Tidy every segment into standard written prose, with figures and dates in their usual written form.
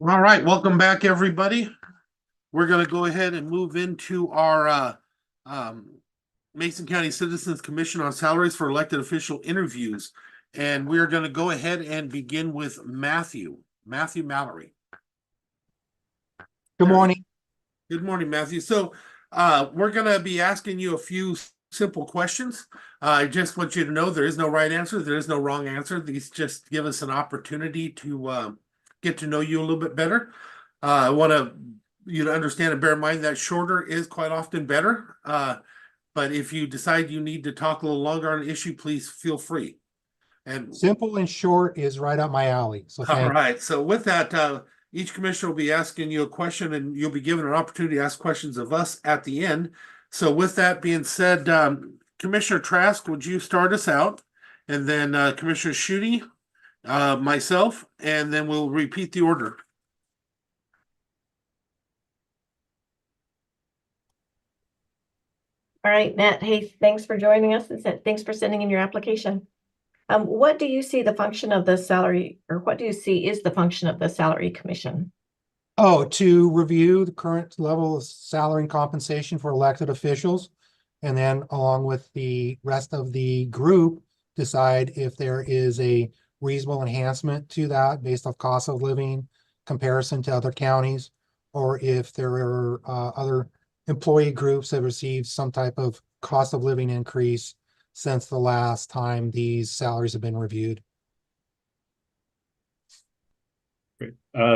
All right, welcome back, everybody. We're going to go ahead and move into our um, Mason County Citizens Commission on Salaries for Elected Official interviews. And we're going to go ahead and begin with Matthew Mallory. Good morning. Good morning, Matthew. So we're going to be asking you a few simple questions. I just want you to know there is no right answer. There is no wrong answer. These just give us an opportunity to get to know you a little bit better. I want you to understand and bear in mind that shorter is quite often better. But if you decide you need to talk a little longer on an issue, please feel free. And Simple and short is right up my alley. So all thank you. right. So with that, each commissioner will be asking you a question, and you'll be given an opportunity to ask questions of us at the end. So with that being said, Commissioner Trask, would you start us out? And then Commissioner Schutte, myself, and then we'll repeat the order. All right, Matt. Hey, thanks for joining us and thanks for sending in your application. What do you see the function of the salary, or what do you see is the function of the salary commission? Oh, to review the current level of salary and compensation for elected officials. And then along with the rest of the group, decide if there is a reasonable enhancement to that based off cost of living comparison to other counties, or if there are other employee groups that received some type of cost of living increase since the last time these salaries have been reviewed. Great.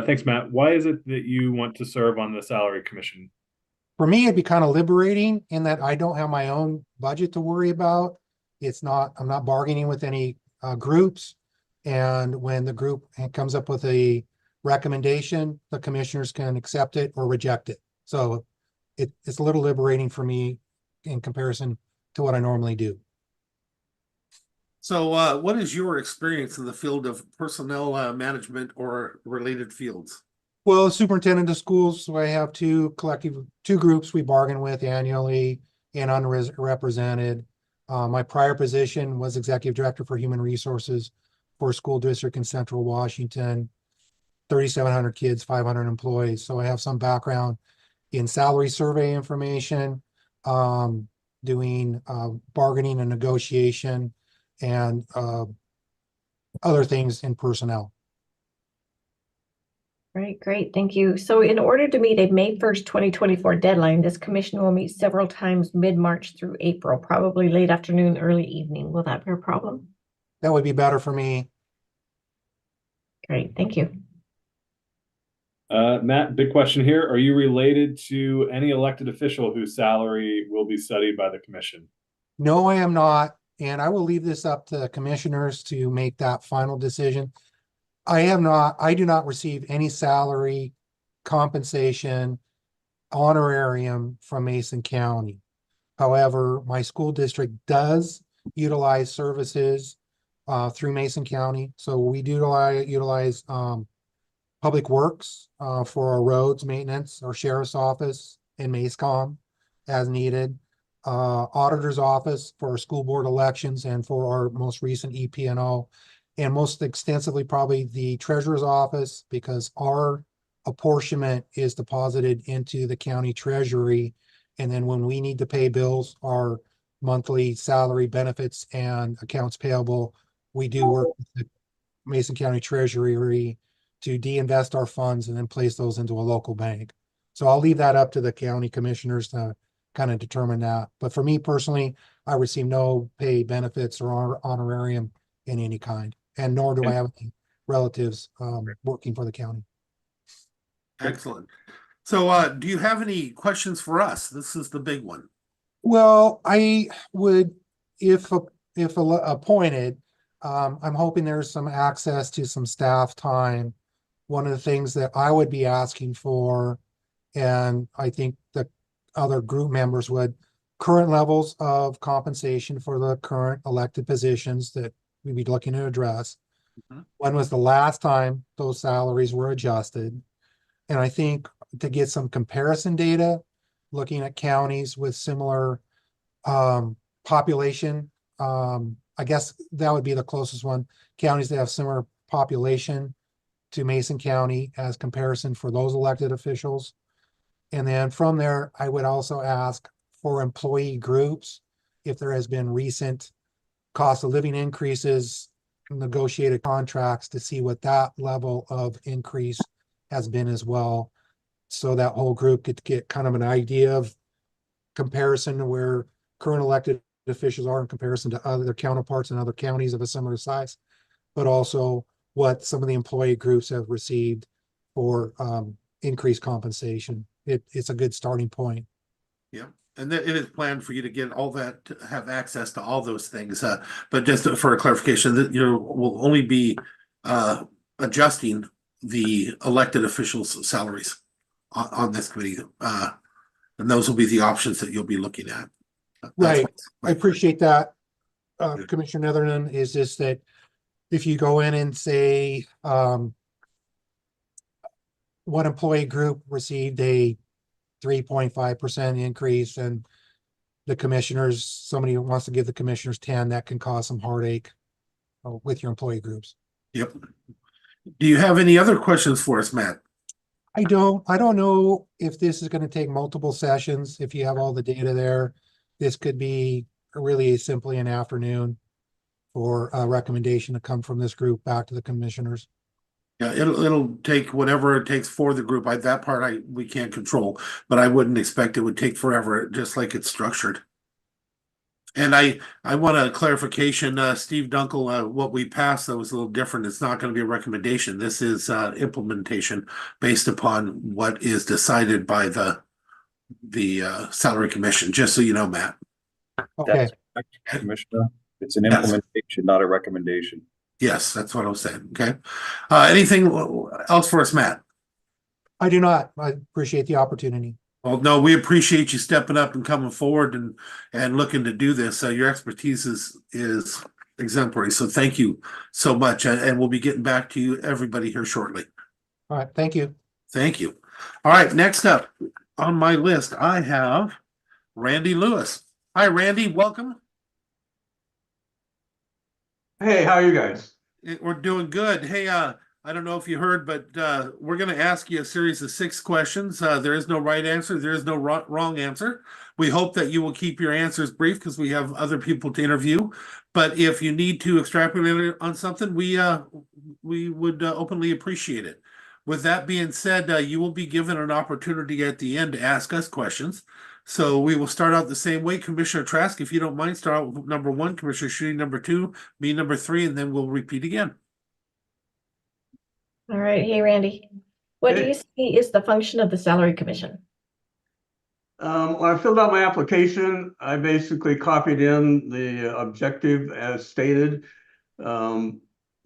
Thanks, Matt. Why is it that you want to serve on the salary commission? For me, it'd be kind of liberating in that I don't have my own budget to worry about. I'm not bargaining with any groups. And when the group comes up with a recommendation, the commissioners can accept it or reject it. So it's a little liberating for me in comparison to what I normally do. So what is your experience in the field of personnel management or related fields? Well, superintendent of schools, so I have two groups we bargain with annually and unrepresented. My prior position was executive director for human resources for a school district in central Washington, 3,700 kids, 500 employees. So I have some background in salary survey information, doing bargaining and negotiation, and other things in personnel. Right, great, thank you. So in order to meet a May 1st, 2024 deadline, this commission will meet several times mid-March through April, probably late afternoon, early evening. Will that be a problem? That would be better for me. Great, thank you. Matt, big question here. Are you related to any elected official whose salary will be studied by the commission? No, I am not. And I will leave this up to commissioners to make that final decision. I do not receive any salary, compensation, honorarium from Mason County. However, my school district does utilize services through Mason County. So we do utilize Public Works for our roads maintenance, our sheriff's office and MACECOM as needed. Auditor's office for our school board elections and for our most recent EP&O, and most extensively probably the treasurer's office, because our apportionment is deposited into the county treasury. And then when we need to pay bills, our monthly salary, benefits, and accounts payable, we do work with the Mason County Treasury to de-invest our funds and then place those into a local bank. So I'll leave that up to the county commissioners to kind of determine that. But for me personally, I receive no pay, benefits, or honorarium in any kind, and nor do I have any relatives working for the county. Excellent. So do you have any questions for us? This is the big one. Well, I would, if appointed, I'm hoping there's some access to some staff time. One of the things that I would be asking for, and I think the other group members would, current levels of compensation for the current elected positions that we'd be looking to address. Mhm. When was the last time those salaries were adjusted? And I think to get some comparison data, looking at counties with similar population, I guess that would be the closest one. Counties that have similar population to Mason County as comparison for those elected officials. And then from there, I would also ask for employee groups, if there has been recent cost of living increases, negotiated contracts, to see what that level of increase has been as well. So that whole group could get kind of an idea of comparison to where current elected officials are in comparison to other counterparts in other counties of a similar size, but also what some of the employee groups have received for increased compensation. It's a good starting point. Yeah, and it is planned for you to get all that, to have access to all those things. But just for a clarification, that you will only be adjusting the elected officials' salaries on this committee. And those will be the options that you'll be looking at. Right. I appreciate that. Commissioner Netherland, is just that if you go in and say one employee group received a 3.5% increase, and the commissioners, somebody who wants to give the commissioners 10, that can cause some heartache with your employee groups. Yep. Do you have any other questions for us, Matt? I don't know if this is going to take multiple sessions. If you have all the data there, this could be really simply an afternoon for a recommendation to come from this group back to the commissioners. Yeah, it'll take whatever it takes for the group. That part we can't control, but I wouldn't expect it would take forever, just like it's structured. And I want a clarification, Steve Dunkel, what we passed though was a little different. It's not going to be a recommendation. This is implementation based upon what is decided by the salary commission, just so you know, Matt. Okay. That's correct, Commissioner. It's an Yes. implementation, not a recommendation. Yes, that's what I was saying. Okay. Anything else for us, Matt? I do not. I appreciate the opportunity. Well, no, we appreciate you stepping up and coming forward and looking to do this. Your expertise is exemplary. So thank you so much. And we'll be getting back to you, everybody, here shortly. All right. Thank you. Thank you. All right. Next up on my list, I have Randy Lewis. Hi, Randy. Welcome. Hey, how are you guys? We're doing good. Hey, I don't know if you heard, but we're going to ask you a series of 6 questions. There is no right answer. There is no wrong answer. We hope that you will keep your answers brief because we have other people to interview. But if you need to extrapolate on something, we would openly appreciate it. With that being said, you will be given an opportunity at the end to ask us questions. So we will start out the same way. Commissioner Trask, if you don't mind, start out with number 1, Commissioner Shooting number 2, me number 3, and then we'll repeat again. All right. Hey, Randy. What do Hey. you see is the function of the Salary Commission? When I filled out my application, I basically copied in the objective as stated.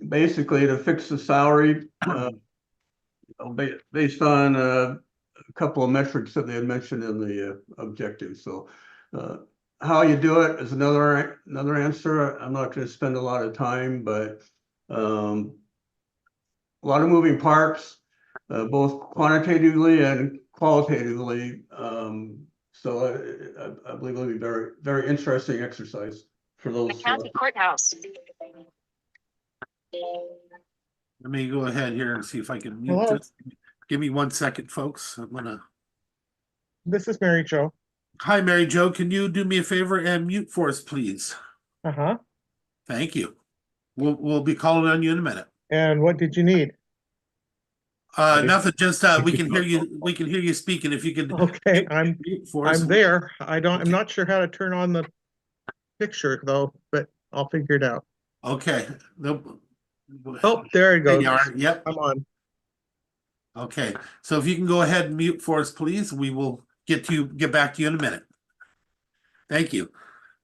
Basically to fix the salary based on a couple of metrics that they had mentioned in the objective. So how you do it is another answer. I'm not going to spend a lot of time, but a lot of moving parts, both quantitatively and qualitatively. So I believe it'll be very, very interesting exercise for those. County Courthouse. Let me go ahead here and see if I can mute Hello. this. Give me 1 second, folks. I'm gonna. This is Mary Jo. Hi, Mary Jo. Can you do me a favor and mute for us, please? Uh-huh. Thank you. We'll be calling on you in a minute. And what did you need? Nothing. Just we can hear you. We can hear you speaking. If you could. Okay, I'm mute for us. there. I'm not sure how to turn on the picture though, but I'll figure it out. Okay. Nope. Oh, there it There goes. you are. Yep. I'm on. Okay. So if you can go ahead and mute for us, please. We will get back to you in a minute. Thank you.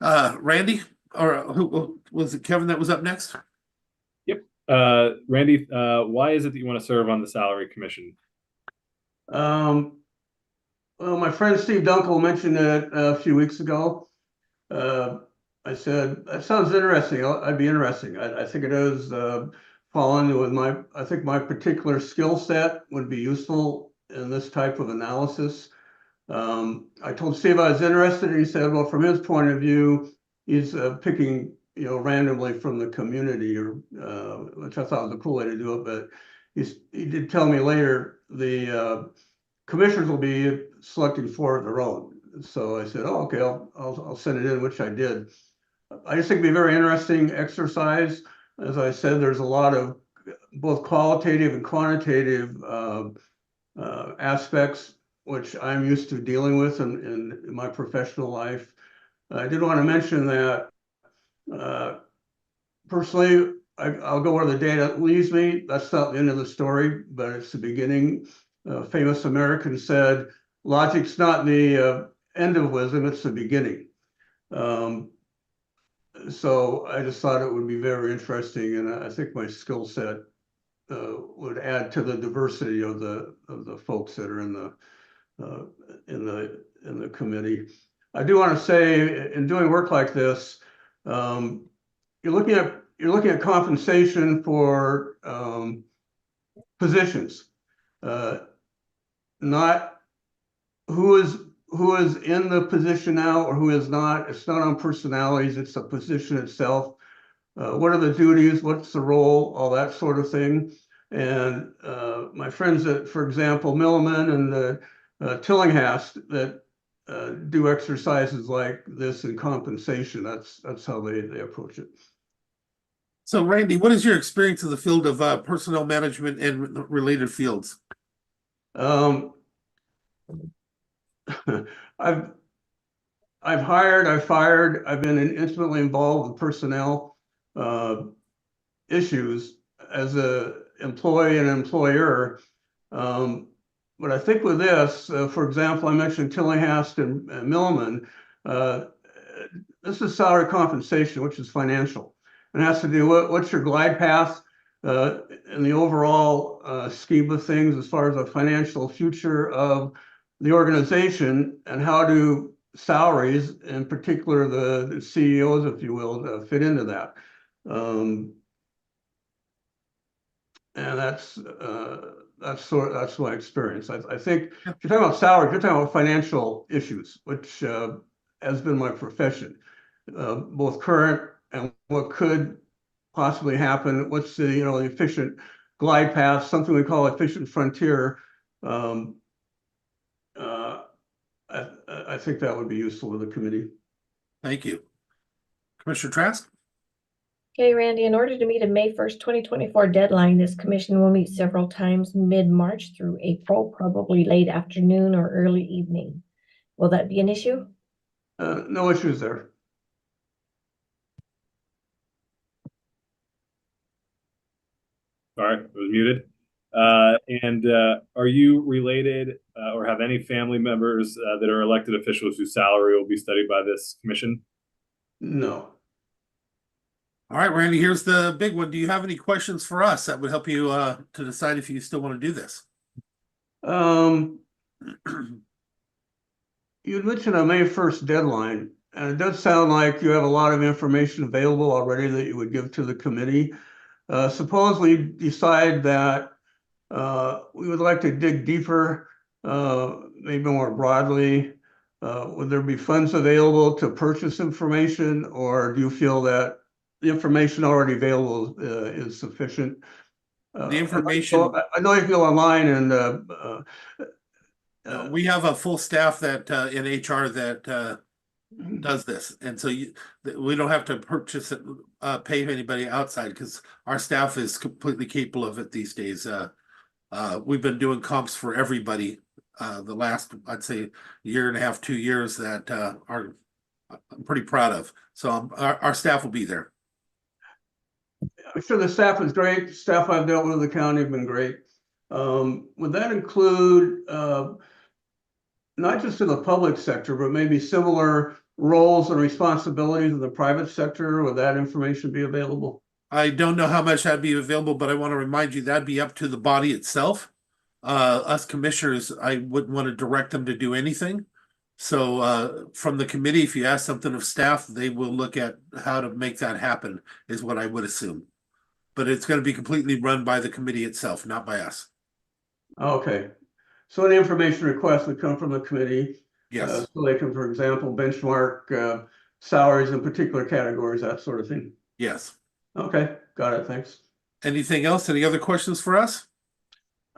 Randy, or who was it? Kevin that was up next? Randy, why is it that you want to serve on the Salary Commission? Well, my friend Steve Dunkel mentioned it a few weeks ago. I said, that sounds interesting. I'd be interesting. I think it is fall into with I think my particular skill set would be useful in this type of analysis. I told Steve I was interested, and he said, well, from his point of view, he's picking randomly from the community, or which I thought was a cool way to do it. But he did tell me later the commissioners will be selecting four of their own. So I said, oh, okay, I'll send it in, which I did. I just think it'd be a very interesting exercise. As I said, there's a lot of both qualitative and quantitative aspects, which I'm used to dealing with in my professional life. I did want to mention that personally, I'll go where the data leaves me. That's not the end of the story, but it's the beginning. A famous American said, logic's not the end of wisdom, it's the beginning. So I just thought it would be very interesting, and I think my skill set would add to the diversity of the folks that are in the committee. I do want to say, in doing work like this, you're looking at compensation for positions, not who is in the position now or who is not. It's not on personalities, it's the position itself. What are the duties? What's the role? All that sort of thing. And my friends at, for example, Milliman and Tillinghast that do exercises like this in compensation, that's how they approach it. So Randy, what is your experience in the field of personnel management and related fields? I've hired, I've fired, I've been intimately involved with personnel issues as a employee and employer. But I think with this, for example, I mentioned Tillinghast and Milliman. This is salary compensation, which is financial. And it has to do what's your glide path in the overall scheme of things as far as the financial future of the organization, and how do salaries, in particular the CEOs, if you will, fit into that. And that's my experience. I think if you're talking about salaries, you're talking about financial issues, which has been my profession, both current and what could possibly happen. What's the the efficient glide path, something we call efficient frontier. I think that would be useful to the committee. Thank you. Commissioner Trask? Okay, Randy, in order to meet a May 1st, 2024 deadline, this commission will meet several times mid-March through April, probably late afternoon or early evening. Will that be an issue? No issues there. Sorry, it was muted. And are you related or have any family members that are elected officials whose salary will be studied by this commission? No. All right, Randy, here's the big one. Do you have any questions for us that would help you to decide if you still want to do this? You had mentioned a May 1st deadline, and it does sound like you have a lot of information available already that you would give to the committee. Suppose we decide that we would like to dig deeper, maybe more broadly. Would there be funds available to purchase information, or do you feel that the information already available is sufficient? The information. I know you go online and we have a full staff that in HR that does this, and so we don't have to purchase it, pay anybody outside, because our staff is completely capable of it these days. We've been doing comps for everybody the last, I'd say, year and a half, 2 years that are I'm pretty proud of. So our staff will be there. I'm sure the staff is great. The staff I've dealt with in the county have been great. Would that include not just in the public sector, but maybe similar roles and responsibilities in the private sector? Would that information be available? I don't know how much that'd be available, but I want to remind you that'd be up to the body itself. Us commissioners, I wouldn't want to direct them to do anything. So from the committee, if you ask something of staff, they will look at how to make that happen, is what I would assume. But it's going to be completely run by the committee itself, not by us. Okay. So any information requests would come from the committee. Yes. So they can, for example, benchmark salaries in particular categories, that sort of thing. Yes. Okay, got it. Thanks. Anything else? Any other questions for us?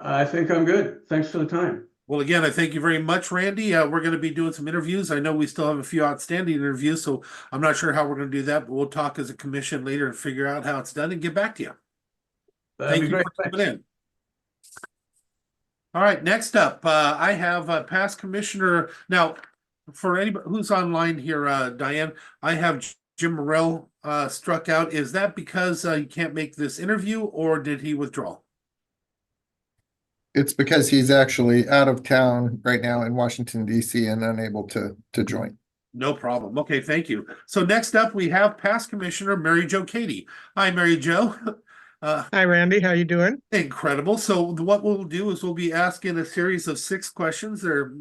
I think I'm good. Thanks for the time. Well, again, I thank you very much, Randy. We're going to be doing some interviews. I know we still have a few outstanding interviews, so I'm not sure how we're going to do that, but we'll talk as a commission later and figure out how it's done and get back to you. That'd Thank be you great. for coming in. All right, next up, I have past commissioner. Now, for anybody who's online here, Diane, I have Jim Morrell struck out. Is that because you can't make this interview, or did he withdraw? It's because he's actually out of town right now in Washington, DC and unable to join. No problem. Okay, thank you. So next up, we have past commissioner Mary Jo Katie. Hi, Mary Jo. Hi, Randy. How you doing? Incredible. So what we'll do is we'll be asking a series of 6 questions. They're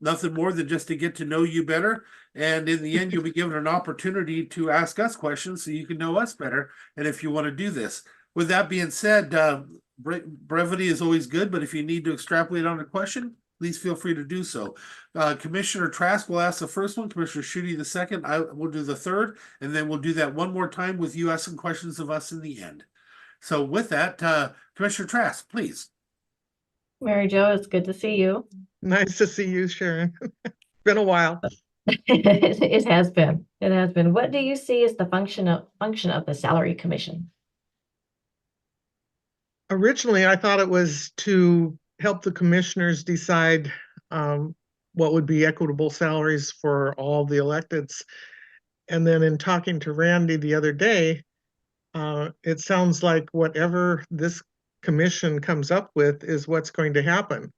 nothing more than just to get to know you better. And in the end, you'll be given an opportunity to ask us questions so you can know us better. And if you want to do this. With that being said, brevity is always good, but if you need to extrapolate on a question, please feel free to do so. Commissioner Trask will ask the first one, Commissioner Schutte the second, I will do the third, and then we'll do that one more time with you asking questions of us in the end. So with that, Commissioner Trask, please. Mary Jo, it's good to see you. Nice to see you, Sharon. Been a while. It has been. It has been. What do you see as the function of the Salary Commission? Originally, I thought it was to help the commissioners decide what would be equitable salaries for all the electeds. And then in talking to Randy the other day, it sounds like whatever this commission comes up with is what's going to happen,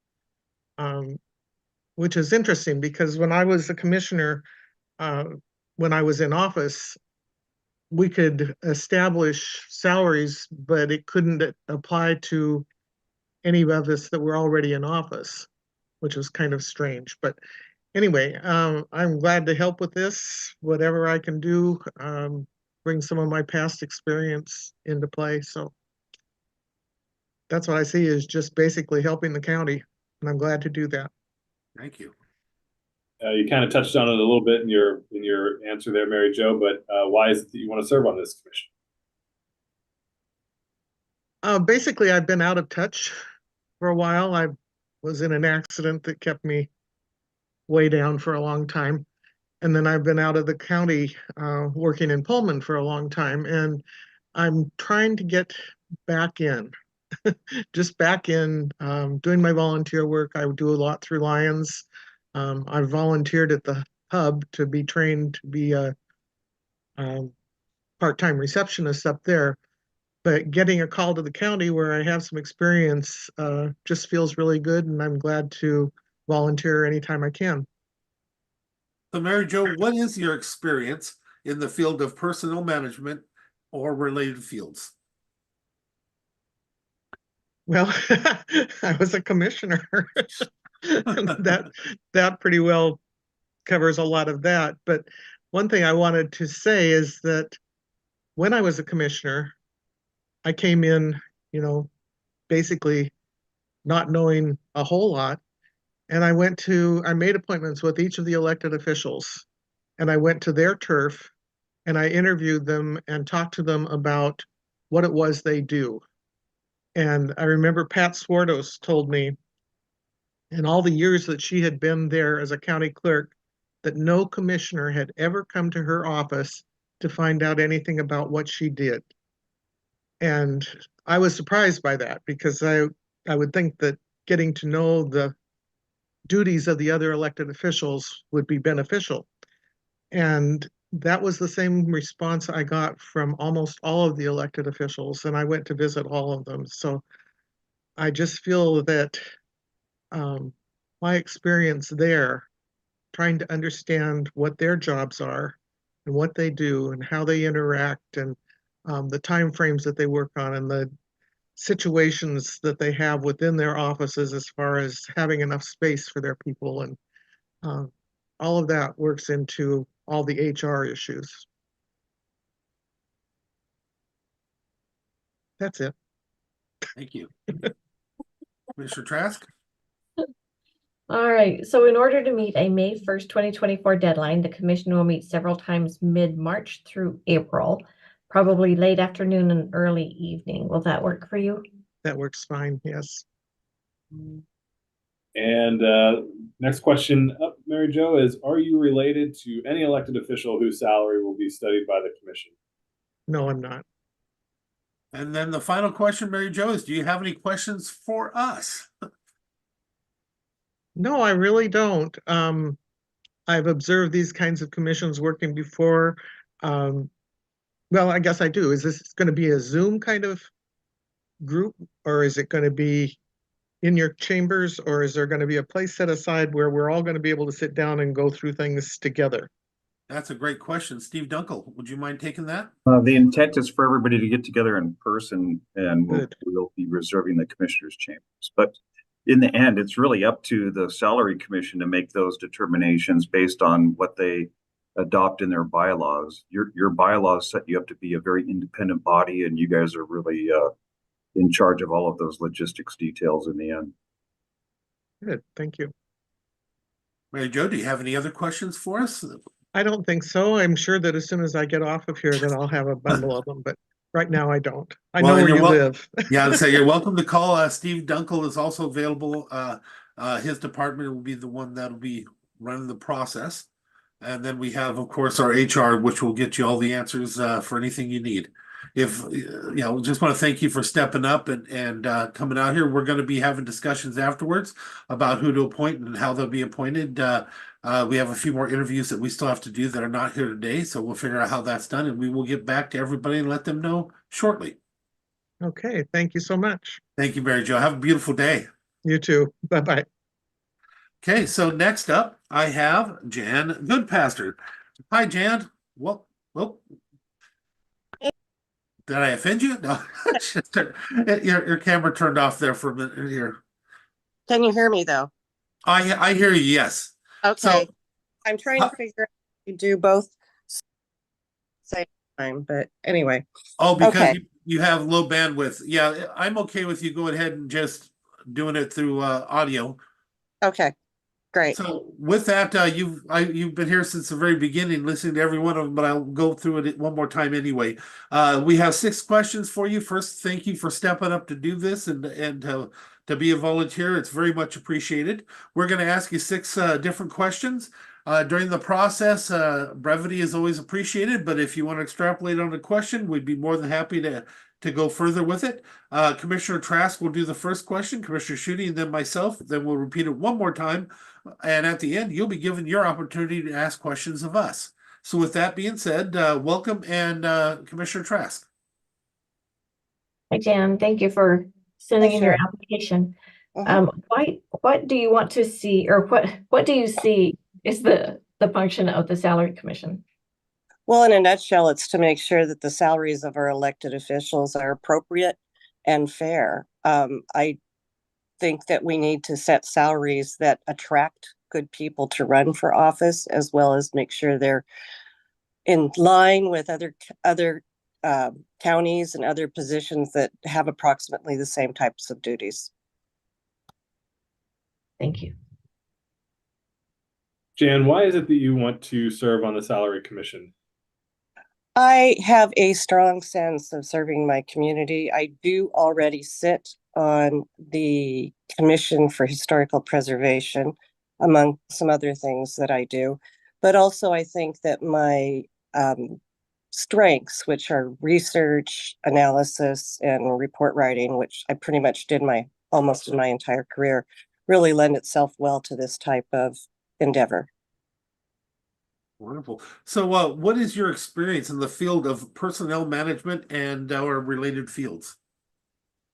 which is interesting because when I was a commissioner, when I was in office, we could establish salaries, but it couldn't apply to any of us that were already in office, which was kind of strange. But anyway, I'm glad to help with this, whatever I can do, bring some of my past experience into play. So that's what I see is just basically helping the county, and I'm glad to do that. Thank you. You kind of touched on it a little bit in your answer there, Mary Jo, but why is it that you want to serve on this commission? Basically, I've been out of touch for a while. I was in an accident that kept me way down for a long time. And then I've been out of the county working in Pullman for a long time. And I'm trying to get back in, just back in, doing my volunteer work. I do a lot through Lions. I volunteered at the hub to be trained to be a part-time receptionist up there. But getting a call to the county where I have some experience just feels really good, and I'm glad to volunteer anytime I can. So Mary Jo, what is your experience in the field of personnel management or related fields? Well, I was a commissioner. That pretty well covers a lot of that. But one thing I wanted to say is that when I was a commissioner, I came in, basically not knowing a whole lot. And I made appointments with each of the elected officials, and I went to their turf and I interviewed them and talked to them about what it was they do. And I remember Pat Swartos told me in all the years that she had been there as a county clerk that no commissioner had ever come to her office to find out anything about what she did. And I was surprised by that because I would think that getting to know the duties of the other elected officials would be beneficial. And that was the same response I got from almost all of the elected officials, and I went to visit all of them. So I just feel that my experience there, trying to understand what their jobs are and what they do and how they interact and the time frames that they work on and the situations that they have within their offices as far as having enough space for their people, and all of that works into all the HR issues. That's it. Thank you. Commissioner Trask? All right, so in order to meet a May 1st, 2024 deadline, the commission will meet several times mid-March through April, probably late afternoon and early evening. Will that work for you? That works fine, yes. And next question up, Mary Jo, is: are you related to any elected official whose salary will be studied by the commission? No, I'm not. And then the final question, Mary Jo, is do you have any questions for us? No, I really don't. I've observed these kinds of commissions working before. Well, I guess I do. Is this going to be a Zoom kind of group, or is it going to be in your chambers, or is there going to be a place set aside where we're all going to be able to sit down and go through things together? That's a great question. Steve Dunkel, would you mind taking that? The intent is for everybody to get together in person, and Good. we'll be reserving the commissioners' chambers. But in the end, it's really up to the salary commission to make those determinations based on what they adopt in their bylaws. Your bylaws set you up to be a very independent body, and you guys are really in charge of all of those logistics details in the end. Good, thank you. Mary Jo, do you have any other questions for us? I don't think so. I'm sure that as soon as I get off of here, that I'll have a bundle of them, but right now I don't. I know Well, where you're you live. Yeah, so you're welcome to call. Steve Dunkel is also available. His department will be the one that'll be running the process. And then we have, of course, our HR, which will get you all the answers for anything you need. If just want to thank you for stepping up and coming out here. We're going to be having discussions afterwards about who to appoint and how they'll be appointed. We have a few more interviews that we still have to do that are not here today, so we'll figure out how that's done, and we will get back to everybody and let them know shortly. Okay, thank you so much. Thank you, Mary Jo. Have a beautiful day. You too. Bye-bye. Okay, so next up, I have Jan Goodpaster. Hi, Jan. Well, did I offend you? No, your camera turned off there for a minute here. Can you hear me though? I hear you. Yes. Okay. So, I'm trying to figure out how to do both same time, but anyway. oh, because Okay. you have low bandwidth. Yeah, I'm okay with you going ahead and just doing it through audio. Okay. Great. So with that, you've been here since the very beginning, listening to every one of them, but I'll go through it one more time anyway. We have 6 questions for you. First, thank you for stepping up to do this and to be a volunteer. It's very much appreciated. We're going to ask you 6 different questions. During the process, brevity is always appreciated, but if you want to extrapolate on a question, we'd be more than happy to go further with it. Commissioner Trask will do the first question, Commissioner Schutte, and then myself. Then we'll repeat it one more time. And at the end, you'll be given your opportunity to ask questions of us. So with that being said, welcome, and Commissioner Trask. Hi, Jan. Thank you for sending in your Sure. application. Mhm. What do you want to see, or what do you see is the function of the Salary Commission? Well, in a nutshell, it's to make sure that the salaries of our elected officials are appropriate and fair. I think that we need to set salaries that attract good people to run for office, as well as make sure they're in line with other counties and other positions that have approximately the same types of duties. Thank you. Jan, why is it that you want to serve on the Salary Commission? I have a strong sense of serving my community. I do already sit on the Commission for Historical Preservation, among some other things that I do. But also I think that my strengths, which are research, analysis, and report writing, which I pretty much did almost in my entire career, really lend itself well to this type of endeavor. Wonderful. So what is your experience in the field of personnel management and or related fields?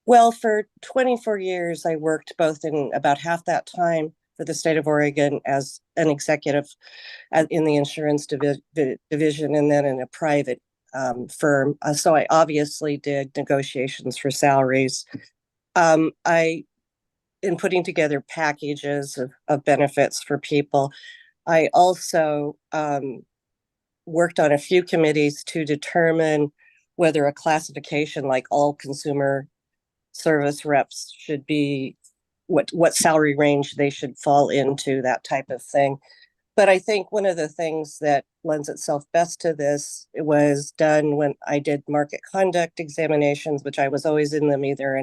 Well, for 24 years, I worked both in about half that time for the state of Oregon as an executive in the insurance division, and then in a private firm. So I obviously did negotiations for salaries. In putting together packages of benefits for people. I also worked on a few committees to determine whether a classification like all consumer service reps should be, what salary range they should fall into, that type of thing. But I think one of the things that lends itself best to this, it was done when I did market conduct examinations, which I was always in them either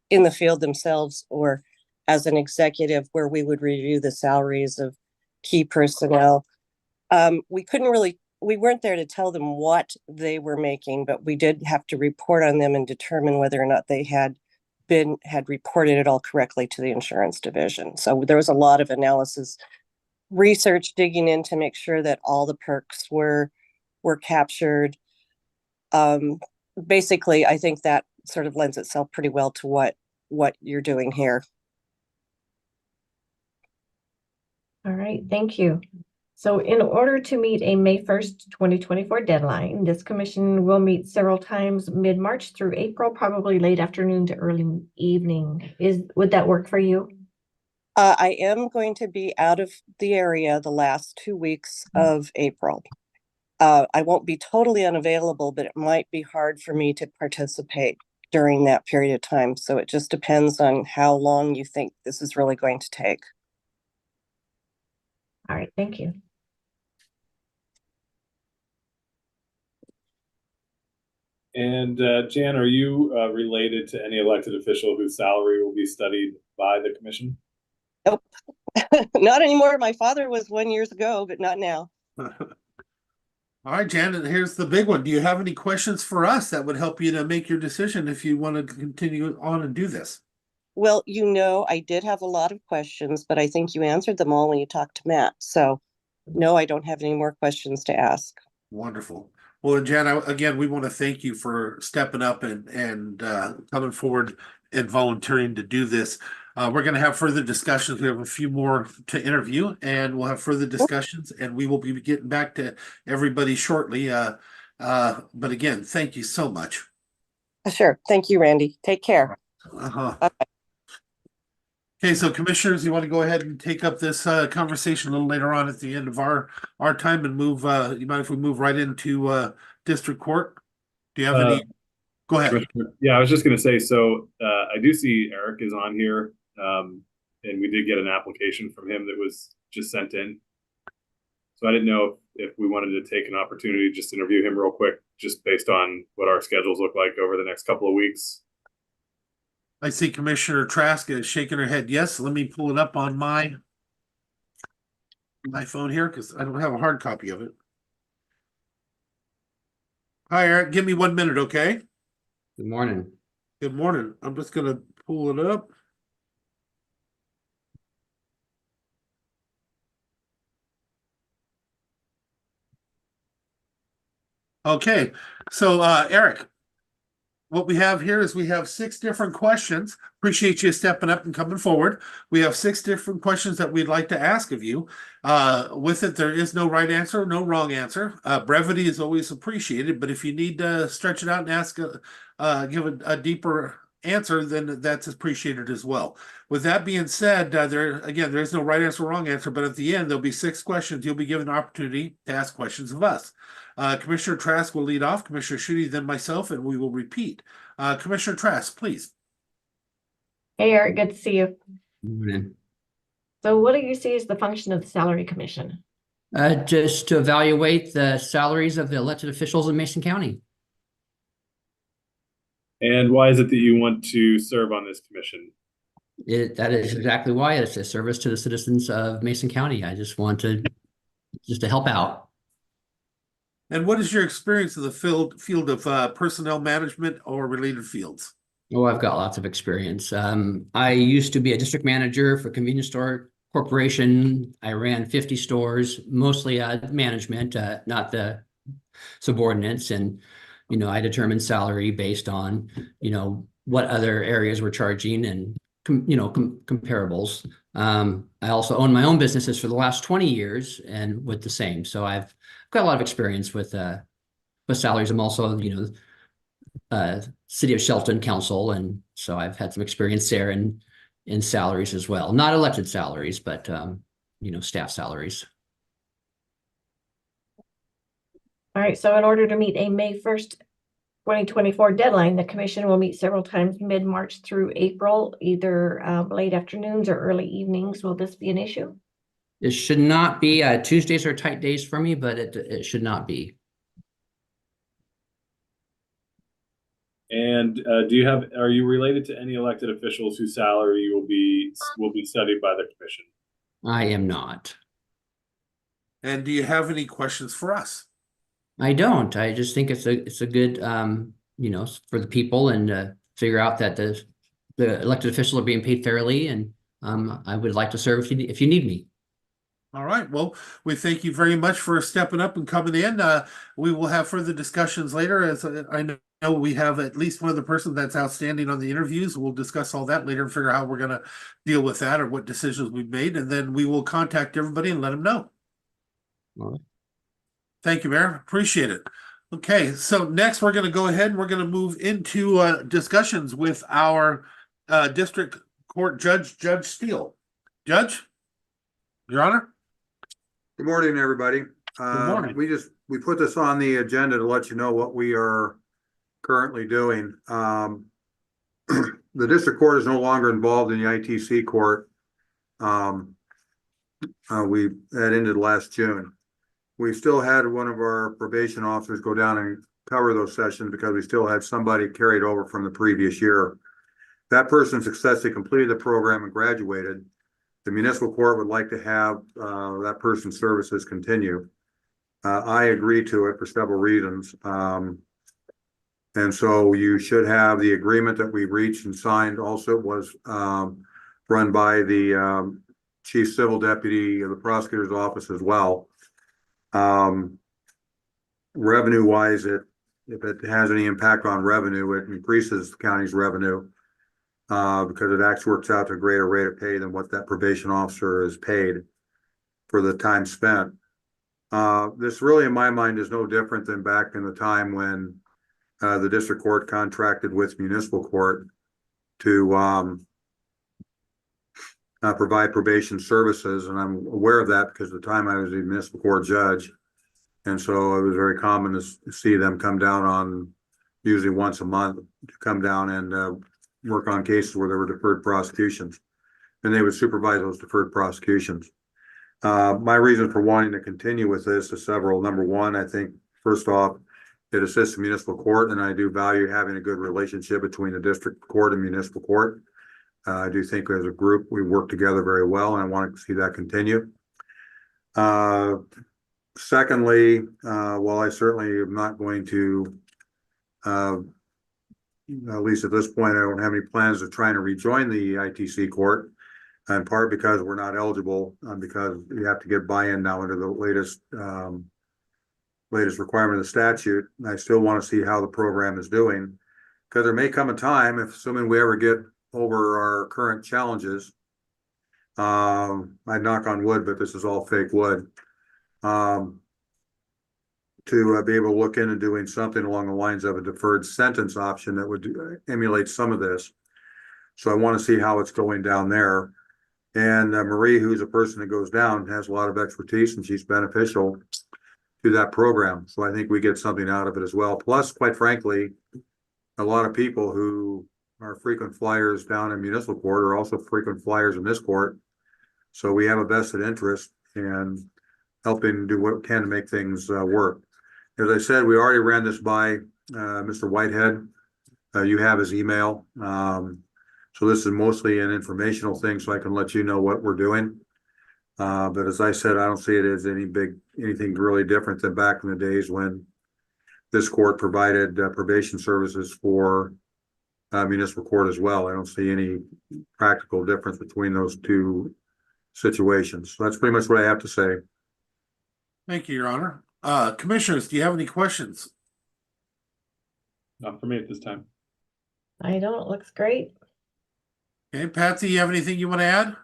in the field themselves or as an executive where we would review the salaries of key personnel. We weren't there to tell them what they were making, but we did have to report on them and determine whether or not they had reported it all correctly to the insurance division. So there was a lot of analysis, research, digging in to make sure that all the perks were captured. Basically, I think that sort of lends itself pretty well to what you're doing here. All right, thank you. So in order to meet a May 1st, 2024 deadline, this commission will meet several times mid-March through April, probably late afternoon to early evening. Would that work for you? I am going to be out of the area the last 2 weeks of April. I won't be totally unavailable, but it might be hard for me to participate during that period of time. So it just depends on how long you think this is really going to take. All right, thank you. And Jan, are you related to any elected official whose salary will be studied by the commission? Nope, not anymore. My father was 1 year ago, but not now. All right, Jan, and here's the big one. Do you have any questions for us that would help you to make your decision if you want to continue on and do this? Well, I did have a lot of questions, but I think you answered them all when you talked to Matt. So no, I don't have any more questions to ask. Wonderful. Well, Jan, again, we want to thank you for stepping up and coming forward and volunteering to do this. We're going to have further discussions. We have a few more to interview, and we'll have further discussions, and we will be getting back to everybody shortly. But again, thank you so much. Sure. Thank you, Randy. Take care. Bye. Okay, so commissioners, you want to go ahead and take up this conversation a little later on at the end of our time and move, you mind if we move right into district court? Do you have any? Go ahead. Yeah, I was just going to say, so I do see Eric is on here, and we did get an application from him that was just sent in. So I didn't know if we wanted to take an opportunity to just interview him real quick, just based on what our schedules look like over the next couple of weeks. I see Commissioner Trask is shaking her head. Yes, let me pull it up on my phone here because I don't have a hard copy of it. Hi, Eric. Give me 1 minute, okay? Good morning. Good morning. I'm just going to pull it up. Okay, so Eric, what we have here is we have 6 different questions. Appreciate you stepping up and coming forward. We have 6 different questions that we'd like to ask of you. With it, there is no right answer, no wrong answer. Brevity is always appreciated, but if you need to stretch it out and ask, give a deeper answer, then that's appreciated as well. With that being said, there is no right answer, wrong answer, but at the end, there'll be 6 questions. You'll be given an opportunity to ask questions of us. Commissioner Trask will lead off, Commissioner Schutte, then myself, and we will repeat. Commissioner Trask, please. Hey, Eric, good to see you. Good morning. So what do you see as the function of the Salary Commission? Just to evaluate the salaries of the elected officials in Mason County. And why is it that you want to serve on this commission? That is exactly why. It's a service to the citizens of Mason County. I just want to help out. And what is your experience of the field of personnel management or related fields? Oh, I've got lots of experience. I used to be a district manager for a convenience store corporation. I ran 50 stores, mostly management, not the subordinates. And, I determined salary based on, what other areas were charging and, comparables. I also own my own businesses for the last 20 years and with the same. So I've got a lot of experience with salaries. I'm also, City of Shelton Council, and so I've had some experience there in salaries as well. Not elected salaries, but staff salaries. All right, so in order to meet a May 1st, 2024 deadline, the commission will meet several times mid-March through April, either late afternoons or early evenings. Will this be an issue? It should not be. Tuesdays are tight days for me, but it should not be. And are you related to any elected officials whose salary will be studied by the commission? I am not. And do you have any questions for us? I don't. I just think it's a good, for the people and figure out that the elected officials are being paid fairly, and I would like to serve if you need me. All right. Well, we thank you very much for stepping up and coming in. We will have further discussions later, as I know we have at least one other person that's outstanding on the interviews. We'll discuss all that later and figure out how we're going to deal with that or what decisions we've made, and then we will contact everybody and let them know. All right. Thank you, Mayor. Appreciate it. Okay, so next we're going to go ahead and we're going to move into discussions with our district court judge, Judge Steele. Judge, Your Honor. Good morning, everybody. Good morning. We put this on the agenda to let you know what we are currently doing. The district court is no longer involved in the ITC court. That ended last June. We still had one of our probation officers go down and cover those sessions because we still had somebody carried over from the previous year. That person successfully completed the program and graduated. The municipal court would like to have that person's services continue. I agree to it for several reasons. And so you should have the agreement that we reached and signed. Also was run by the chief civil deputy of the prosecutor's office as well. Revenue wise, if it has any impact on revenue, it increases the county's revenue because it actually works out to a greater rate of pay than what that probation officer is paid for the time spent. This really, in my mind, is no different than back in the time when the district court contracted with municipal court to provide probation services. And I'm aware of that because at the time I was a municipal court judge. And so it was very common to see them come down on usually once a month to come down and work on cases where there were deferred prosecutions. And they would supervise those deferred prosecutions. My reason for wanting to continue with this is several. Number one, I think, first off, it assists the municipal court, and I do value having a good relationship between the district court and municipal court. I do think as a group, we work together very well, and I want to see that continue. Secondly, while I certainly am not going to, at least at this point, I don't have any plans of trying to rejoin the ITC court, in part because we're not eligible, because you have to get buy-in now under the latest requirement of the statute. I still want to see how the program is doing, because there may come a time, if assuming we ever get over our current challenges, I knock on wood, but this is all fake wood, to be able to look into doing something along the lines of a deferred sentence option that would emulate some of this. So I want to see how it's going down there. And Marie, who's a person that goes down, has a lot of expertise, and she's beneficial to that program. So I think we get something out of it as well. Plus, quite frankly, a lot of people who are frequent flyers down in municipal court are also frequent flyers in this court. So we have a vested interest in helping do what we can to make things work. As I said, we already ran this by Mr. Whitehead. You have his email. So this is mostly an informational thing, so I can let you know what we're doing. But as I said, I don't see it as anything really different than back in the days when this court provided probation services for municipal court as well. I don't see any practical difference between those two situations. So that's pretty much what I have to say. Thank you, Your Honor. Commissioners, do you have any questions? Not for me at this time. I don't. It looks great. Okay, Patsy, you have anything you want to add?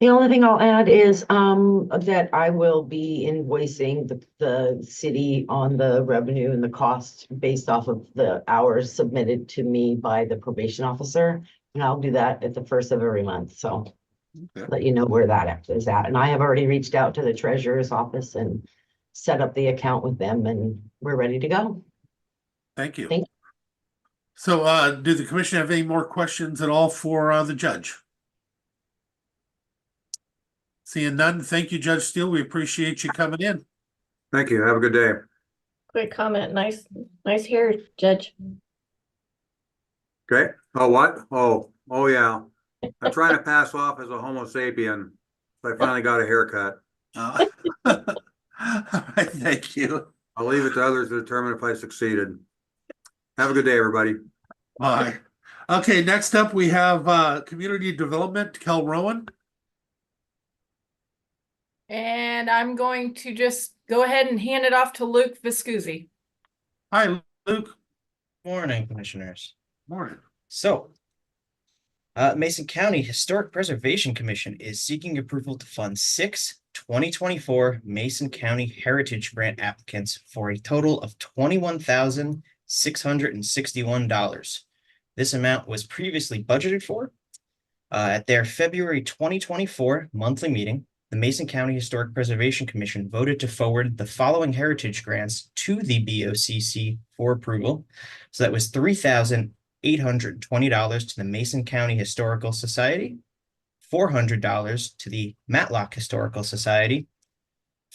The only thing I'll add is that I will be invoicing the city on the revenue and the cost based off of the hours submitted to me by the probation officer. And I'll do that at the first of every month. So let you know where that is at. And I have already reached out to the treasurer's office and set up the account with them, and we're ready to go. Thank you. Thank you. So do the commission have any more questions at all for the judge? Seeing none, thank you, Judge Steele. We appreciate you coming in. Thank you. Have a good day. Quick comment. Nice hair, Judge. Okay, oh, what? Oh, yeah. I'm trying to pass off as a Homo sapien. So I finally got a haircut. All right, thank you. I'll leave it to others to determine if I succeeded. Have a good day, everybody. Bye. Okay, next up, we have Community Development, Kell Rowen. And I'm going to just go ahead and hand it off to Luke Viscusi. Hi, Luke. Morning, Commissioners. Morning. So, Mason County Historic Preservation Commission is seeking approval to fund 6 2024 Mason County Heritage Grant applicants for a total of $21,661. This amount was previously budgeted for. At their February 2024 monthly meeting, the Mason County Historic Preservation Commission voted to forward the following heritage grants to the BOCC for approval. So that was $3,820 to the Mason County Historical Society, $400 to the Matlock Historical Society,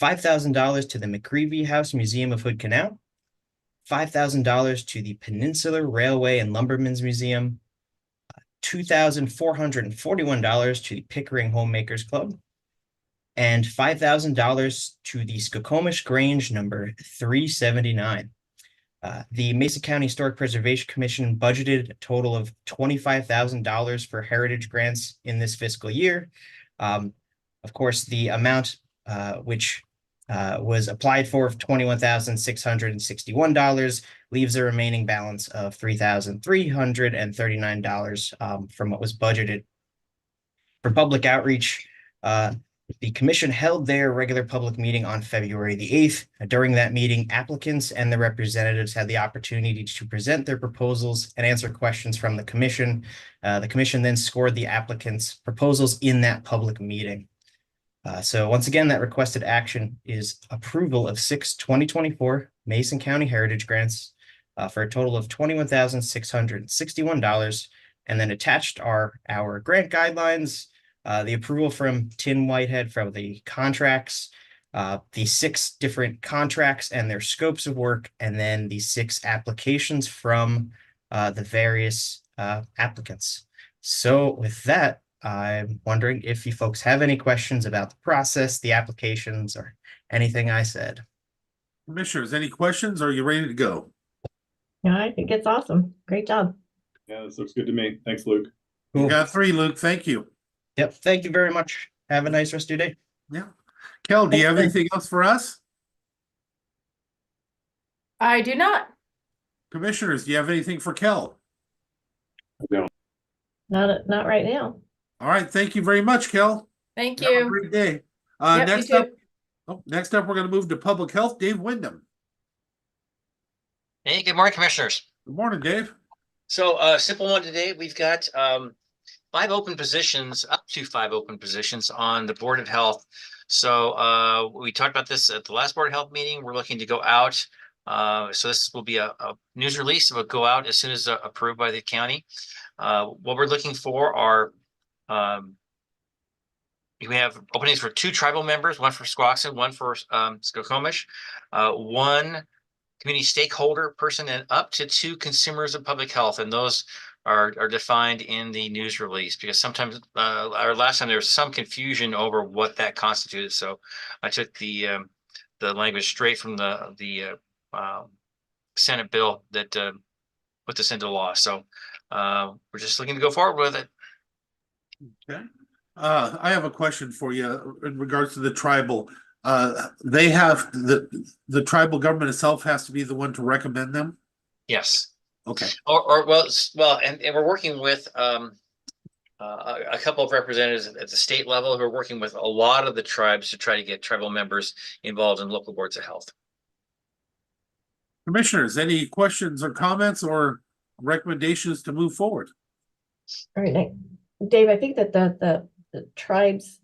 $5,000 to the McCreevy House Museum of Hood Canal, $5,000 to the Peninsular Railway and Lumbermen's Museum, $2,441 to the Pickering Homemakers Club, and $5,000 to the Skokomish Grange number 379. The Mason County Historic Preservation Commission budgeted a total of $25,000 for heritage grants in this fiscal year. Of course, the amount which was applied for $21,661 leaves a remaining balance of $3,339 from what was budgeted. For public outreach, the commission held their regular public meeting on February the 8th. During that meeting, applicants and the representatives had the opportunity to present their proposals and answer questions from the commission. The commission then scored the applicants' proposals in that public meeting. So once again, that requested action is approval of 6 2024 Mason County Heritage Grants for a total of $21,661. And then attached are our grant guidelines, the approval from Tin Whitehead for the contracts, the 6 different contracts and their scopes of work, and then the 6 applications from the various applicants. So with that, I'm wondering if you folks have any questions about the process, the applications, or anything I said. Commissioners, any questions? Are you ready to go? Yeah, I think it's awesome. Great job. Yeah, this looks good to me. Thanks, Luke. You Cool. got 3, Luke. Thank you. Yep. Thank you very much. Have a nice rest of your day. Yeah. Kell, do you have anything else for us? I do not. Commissioners, do you have anything for Kell? No. Not right now. All right. Thank you very much, Kell. Thank Have a you. great day. Yep, you Next too. up, next up, we're going to move to public health. Dave Windom. Hey, good morning, commissioners. Good morning, Dave. So, simple one today. We've got 5 open positions, up to 5 open positions on the Board of Health. So, we talked about this at the last Board of Health meeting. We're looking to go out. So this will be a news release. It will go out as soon as approved by the county. What we're looking for are we have openings for 2 tribal members, one for Squaxin, one for Skokomish, 1 community stakeholder person, and up to 2 consumers of public health. And those are defined in the news release, because sometimes our last time there was some confusion over what that constituted. So I took the language straight from the Senate bill that put this into law. So we're just looking to go forward with it. Okay. I have a question for you in regards to the tribal. They have the tribal government itself has to be the one to recommend them. Yes. Okay. And we're working with a couple of representatives at the state level who are working with a lot of the tribes to try to get tribal members involved in local boards of health. Commissioners, any questions or comments or recommendations to move forward? All right, Dave, I think that the tribes,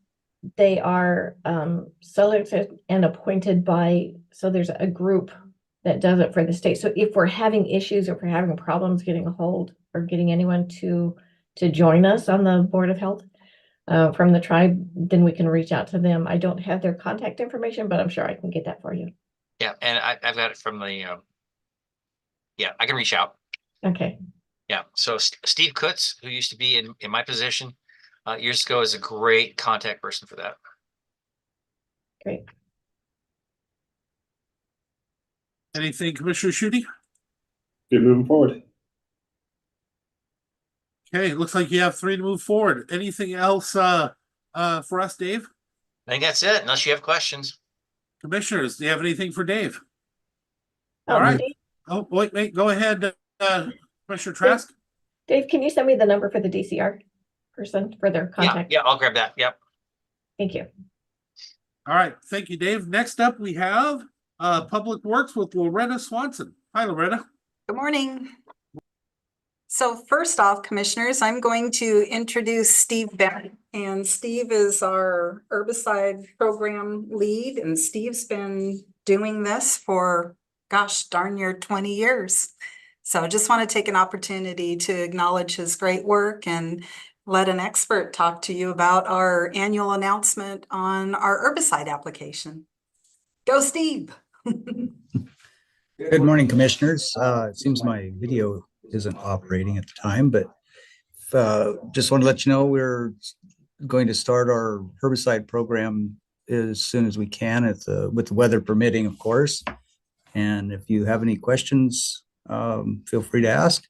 they are selected and appointed by, so there's a group that does it for the state. So if we're having issues, if we're having problems getting a hold or getting anyone to join us on the Board of Health from the tribe, then we can reach out to them. I don't have their contact information, but I'm sure I can get that for you. Yeah, and I've got it from the, yeah, I can reach out. Okay, Yeah, so Steve Kutz, who used to be in my position years ago, is a great contact person for that. great. Anything, Commissioner Shooty? Good, moving forward. Okay, it looks like you have 3 to move forward. Anything else for us, Dave? I think that's it, unless you have questions. Commissioners, do you have anything for Dave? Oh, All right. Dave, Oh, wait, go ahead, Commissioner Trask. Dave, can you send me the number for the DCR person for their contact? Yeah, I'll grab that. Yep. Thank you. All right, thank you, Dave. Next up, we have Public Works with Loretta Swanson. Hi, Loretta. Good morning. So first off, commissioners, I'm going to introduce Steve Bennett. And Steve is our herbicide program lead. And Steve's been doing this for, gosh, darn near 20 years. So I just want to take an opportunity to acknowledge his great work and let an expert talk to you about our annual announcement on our herbicide application. Go, Steve. Good morning, commissioners. It seems my video isn't operating at the time, but just want to let you know we're going to start our herbicide program as soon as we can with the weather permitting, of course. And if you have any questions, feel free to ask.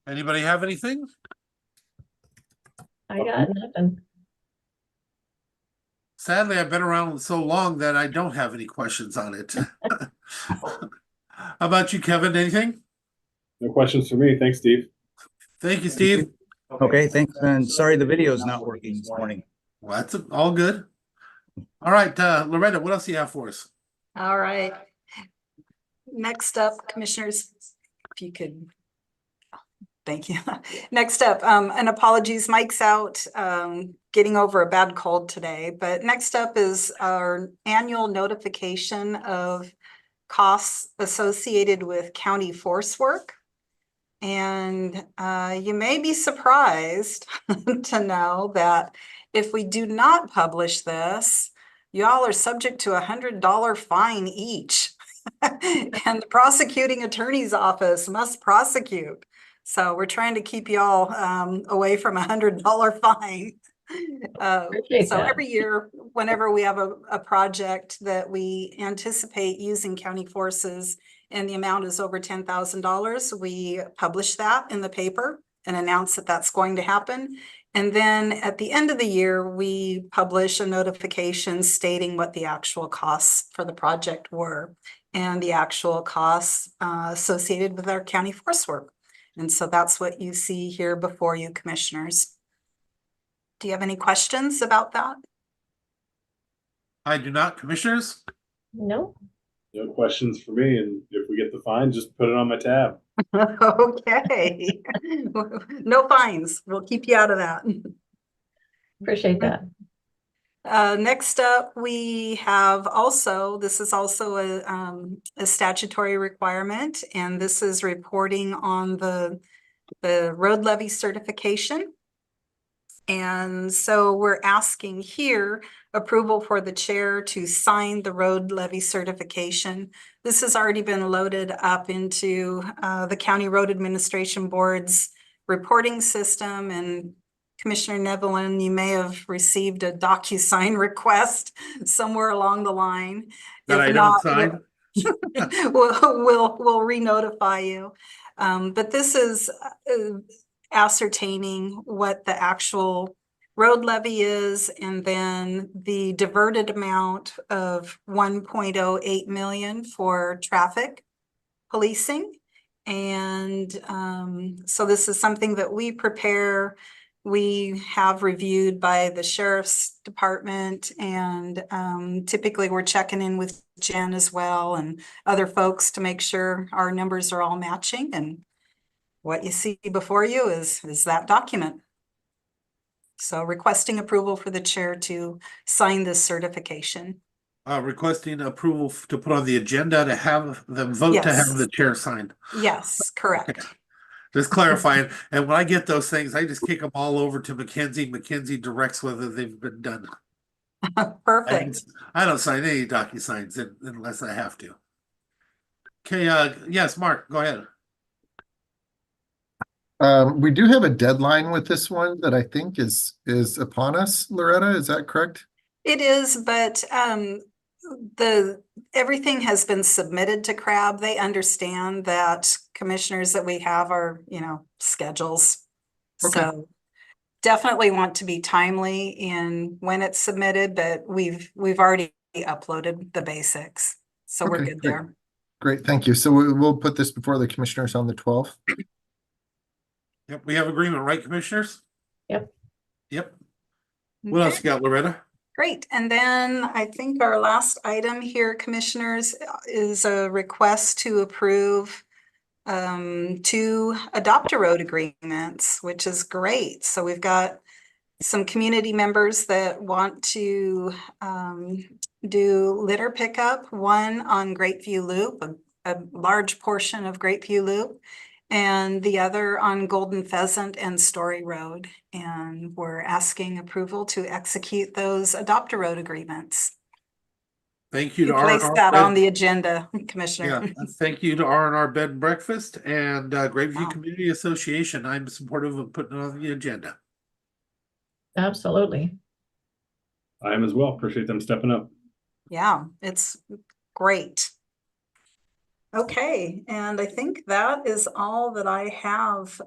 Anybody have anything? I got nothing. Sadly, I've been around so long that I don't have any questions on it. How about you, Kevin? Anything? No questions for me. Thanks, Steve. Thank you, Steve. Okay, thanks. And sorry the video is not working this morning. Well, that's all good. All right, Loretta, what else do you have for us? All right. Next up, commissioners, if you could. Thank you. Next up, and apologies, Mike's out getting over a bad cold today, but next up is our annual notification of costs associated with county force work. And you may be surprised to know that if we do not publish this, y'all are subject to $100 fine each. And the prosecuting attorney's office must prosecute. So we're trying to keep y'all away from $100 fine. So every year, whenever we have a project that we anticipate using county forces and the amount is over $10,000, we publish that in the paper and announce that that's going to happen. And then at the end of the year, we publish a notification stating what the actual costs for the project were and the actual costs associated with our county force work. And so that's what you see here before you, commissioners. Do you have any questions about that? I do not, commissioners. No. No questions for me. And if we get the fine, just put it on my tab. Okay. No fines. We'll keep you out of that. Appreciate that. Next up, we have also, this is also a statutory requirement, and this is reporting on the road levy certification. And so we're asking here approval for the chair to sign the road levy certification. This has already been loaded up into the County Road Administration Board's reporting system. And Commissioner Nevelin, you may have received a DocuSign request somewhere along the line. That I don't sign. We'll re-notify you. But this is ascertaining what the actual road levy is, and then the diverted amount of 1.08 million for traffic policing. And so this is something that we prepare. We have reviewed by the sheriff's department, and typically we're checking in with Jen as well and other folks to make sure our numbers are all matching. And what you see before you is that document. So requesting approval for the chair to sign this certification. Requesting approval to put on the agenda to have them vote to have the chair signed. Yes, correct. Okay. Just clarifying. And when I get those things, I just kick them all over to Mackenzie. Mackenzie directs whether they've been done. Perfect. I don't sign any DocuSigns unless I have to. Okay, yes, Mark, go ahead. We do have a deadline with this one that I think is upon us, Loretta, is that correct? It is, but everything has been submitted to CRAB. They understand that commissioners that we have are, schedules. Okay. So definitely want to be timely in when it's submitted, but we've already uploaded the basics. So we're Okay, good great. there. Great, thank you. So we'll put this before the commissioners on the 12th. Yep, we have agreement, right, commissioners? Yep. Yep. What else you got, Loretta? Great. And then I think our last item here, commissioners, is a request to approve 2 adopt-a-road agreements, which is great. So we've got some community members that want to do litter pickup, one on Greatview Loop, a large portion of Greatview Loop, and the other on Golden Pheasant and Story Road. And we're asking approval to execute those adopt-a-road agreements. Thank you to Place R&R that Bed- on the agenda, Commissioner. Yeah, thank you to R&R Bed and Breakfast and Greatview Wow. Community Association. I'm supportive of putting it on the agenda. Absolutely. I am as well. Appreciate them stepping up. Yeah, it's great. Okay, and I think that is all that I have,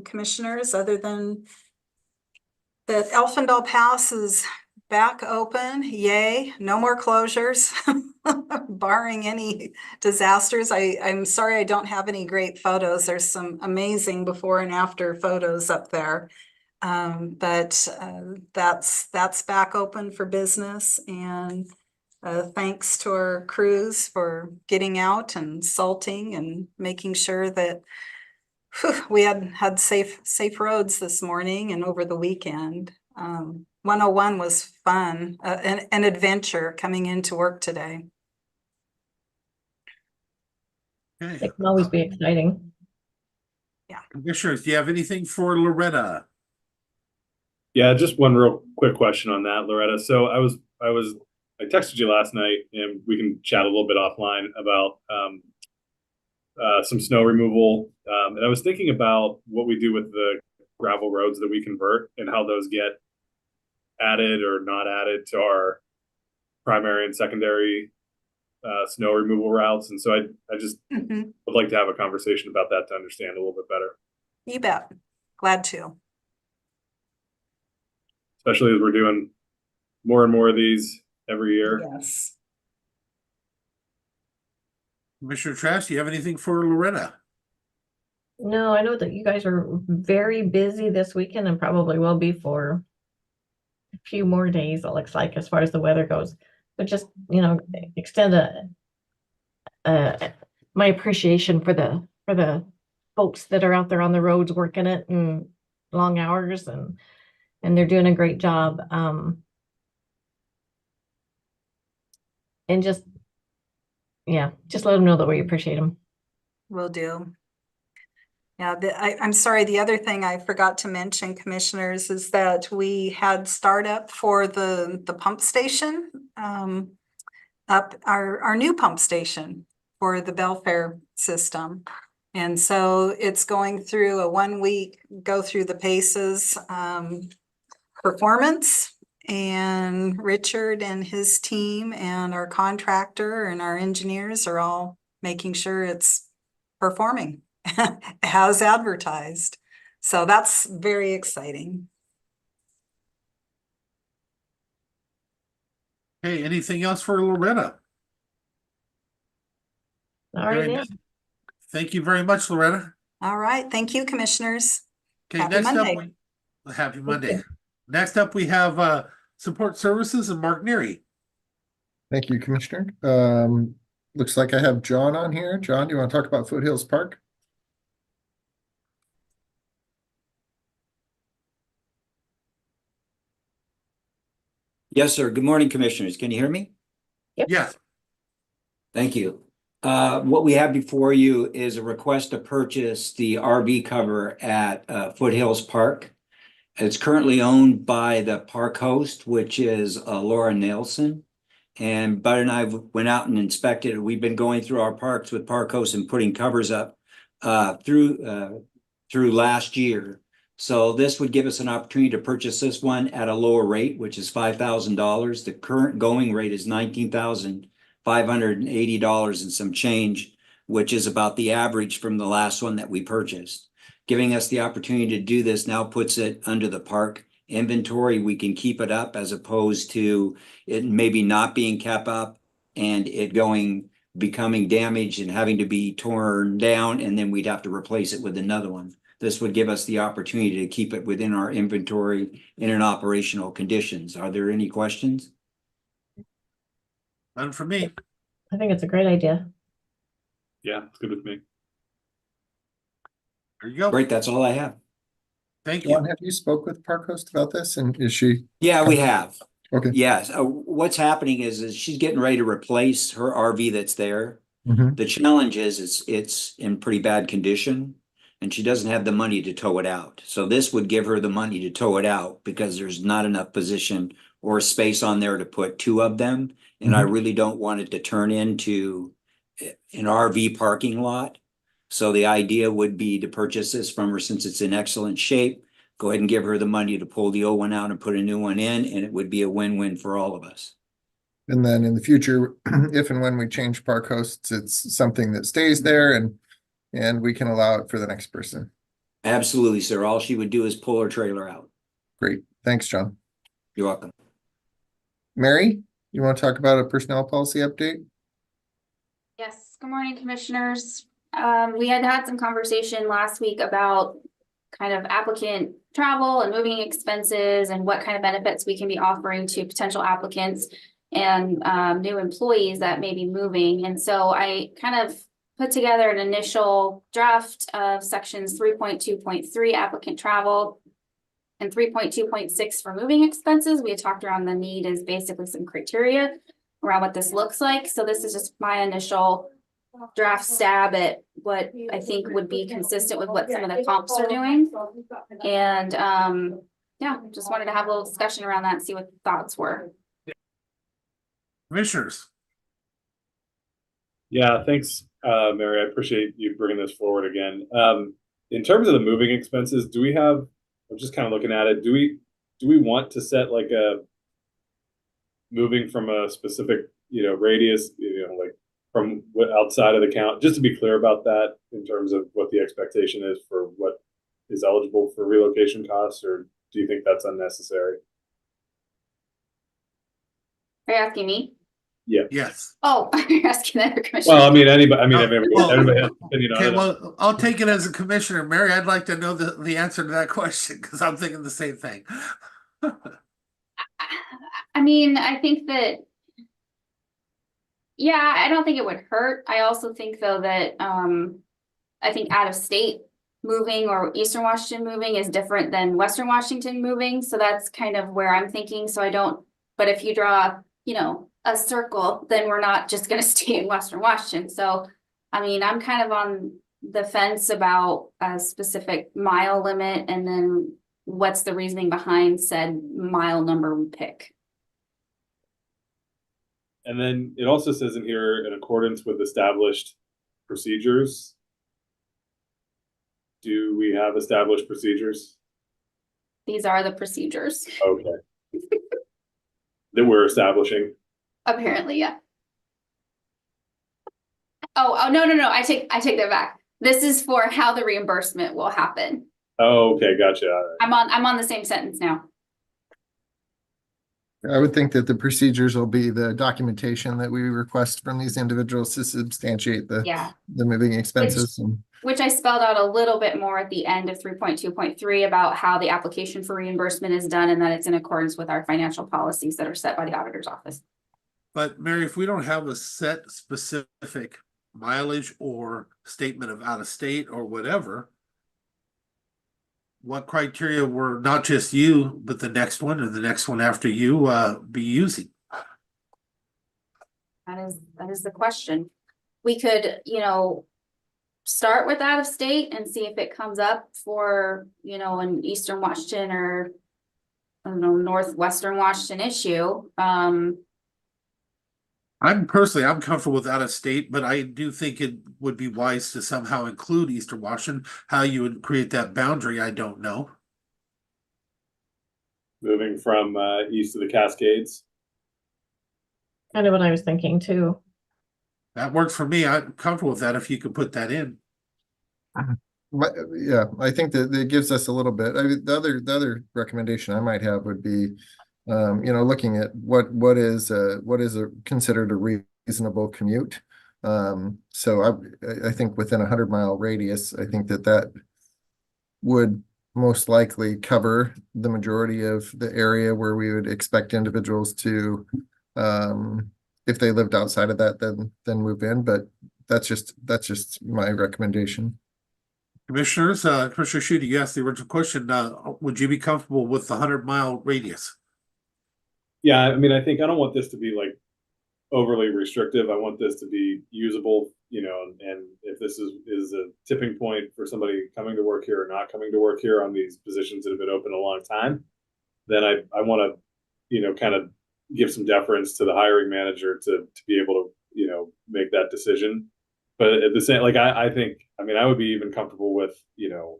commissioners, other than that Elfindale Pass is back open. Yay, no more closures, barring any disasters. I'm sorry I don't have any great photos. There's some amazing before and after photos up there. But that's back open for business, and thanks to our crews for getting out and salting and making sure that we had safe roads this morning and over the weekend. 101 was fun, an adventure coming into work today. Okay. It can always be exciting. Commissioners, do you have anything for Loretta? Yeah, just one real quick question on that, Loretta. So I texted you last night, and we can chat a little bit offline about some snow removal. And I was thinking about what we do with the gravel roads that we convert and how those get added or not added to our primary and secondary snow removal routes. And so I just would like to have a conversation about that to understand a little bit better. You bet. Glad to. Especially as we're doing more and more of these every year. Yes. Commissioner Trask, do you have anything for Loretta? No, I know that you guys are very busy this weekend and probably will be for a few more days, it looks like, as far as the weather goes. But just, extend my appreciation for the folks that are out there on the roads working it and long hours, and they're doing a great job. And just let them know that we appreciate them. Will do. Yeah, I'm sorry, the other thing I forgot to mention, commissioners, is that we had startup for the pump station, up our new pump station for the Belfair system. And so it's going through a 1 week, go through the paces, performance, and Richard and his team and our contractor and our engineers are all making sure it's performing as advertised. So that's very exciting. Hey, anything else for Loretta? All right, now. Thank you very much, Loretta. All right. Thank you, commissioners. Okay, Happy next Monday. up, happy Monday. Next up, we have support services and Mark Neary. Thank you, Commissioner. Looks like I have John on here. John, do you want to talk about Foothills Park? Yes, sir. Good morning, commissioners. Can you hear me? Yep. Yes. Thank you. What we have before you is a request to purchase the RV cover at Foothills Park. It's currently owned by the park host, which is Laura Nelson. And Bud and I went out and inspected it. We've been going through our parks with park hosts and putting covers up through last year. So this would give us an opportunity to purchase this one at a lower rate, which is $5,000. The current going rate is $19,580 and some change, which is about the average from the last one that we purchased. Giving us the opportunity to do this now puts it under the park inventory. We can keep it up as opposed to it maybe not being kept up and it becoming damaged and having to be torn down, and then we'd have to replace it with another one. This would give us the opportunity to keep it within our inventory in an operational conditions. Are there any questions? None for me. I think it's a great idea. Yeah, it's good with me. There you go. Great, that's all I have. Thank you. John, have you spoke with park host about this, and is she? Yeah, we have. Okay. Yes. What's happening is she's getting ready to replace her RV that's there. Mhm. The challenge is it's in pretty bad condition and she doesn't have the money to tow it out. So this would give her the money to tow it out because there's not enough position or space on there to put two of them. And I really don't want it to turn into an RV parking lot. So the idea would be to purchase this from her since it's in excellent shape. Go ahead and give her the money to pull the old one out and put a new one in, and it would be a win-win for all of us. And then in the future, if and when we change park hosts, it's something that stays there and we can allow it for the next person. Absolutely, sir. All she would do is pull her trailer out. Great. Thanks, John. You're welcome. Mary, you want to talk about a personnel policy update? Yes, good morning, commissioners. We had some conversation last week about kind of applicant travel and moving expenses and what kind of benefits we can be offering to potential applicants and new employees that may be moving. And so I kind of put together an initial draft of sections 3.2.3 applicant travel and 3.2.6 for moving expenses. We had talked around the need is basically some criteria around what this looks like. So this is just my initial draft stab at what I think would be consistent with what some of the comps are doing. And yeah, just wanted to have a little discussion around that and see what thoughts were. Commissioners. Yeah, thanks, Mary. I appreciate you bringing this forward again. In terms of the moving expenses, do we have, I'm just kind of looking at it, do we want to set like a moving from a specific, radius, like from what outside of the count, just to be clear about that in terms of what the expectation is for what is eligible for relocation costs, or do you think that's unnecessary? Are you asking me? Yeah. Yes. Oh, you're asking the other commissioner. Well, I mean, everybody has an opinion on Okay, it. well, I'll take it as a commissioner. Mary, I'd like to know the answer to that question because I'm thinking the same thing. I mean, I think that, yeah, I don't think it would hurt. I also think though that I think out of state moving or Eastern Washington moving is different than Western Washington moving. So that's kind of where I'm thinking. So I don't, but if you draw, a circle, then we're not just going to stay in Western Washington. So, I mean, I'm kind of on the fence about a specific mile limit and then what's the reasoning behind said mile number we pick. And then it also says in here, in accordance with established procedures. Do we have established procedures? These are the procedures. Okay. That we're establishing. Apparently, yeah. Oh, no. I take that back. This is for how the reimbursement will happen. Oh, okay, gotcha. All right. I'm on the same sentence now. I would think that the procedures will be the documentation that we request from these individuals to substantiate the moving expenses. Which I spelled out a little bit more at the end of 3.2.3 about how the application for reimbursement is done and that it's in accordance with our financial policies that are set by the auditor's office. But Mary, if we don't have a set specific mileage or statement of out of state or whatever, what criteria were not just you, but the next one or the next one after you be using? That is the question. we could, you know, start with out of state and see if it comes up for, you know, an Eastern Washington or, I don't know, Northwestern Washington issue. I'm comfortable with out of state, but I do think it would be wise to somehow include Eastern Washington. How you would create that boundary, I don't know. Moving from east of the Cascades. Kind of what I was thinking too. That works for me. I'm comfortable with that if you could put that in. Yeah, I think that it gives us a little bit. I mean, the other recommendation I might have would be, you know, looking at what is considered a reasonable commute. So I think within 100-mile radius, I think that would most likely cover the majority of the area where we would expect individuals to, if they lived outside of that, then move in. But that's just my recommendation. Commissioners, Commissioner Schutte, you asked the original question. Would you be comfortable with the 100-mile radius? Yeah, I mean, I think I don't want this to be like overly restrictive. I want this to be usable, you know, and if this is a tipping point for somebody coming to work here or not coming to work here on these positions that have been open a long time, then I want to, you know, kind of give some deference to the hiring manager to be able to, you know, make that decision. But at the same, like, I think, I mean, I would be even comfortable with, you know,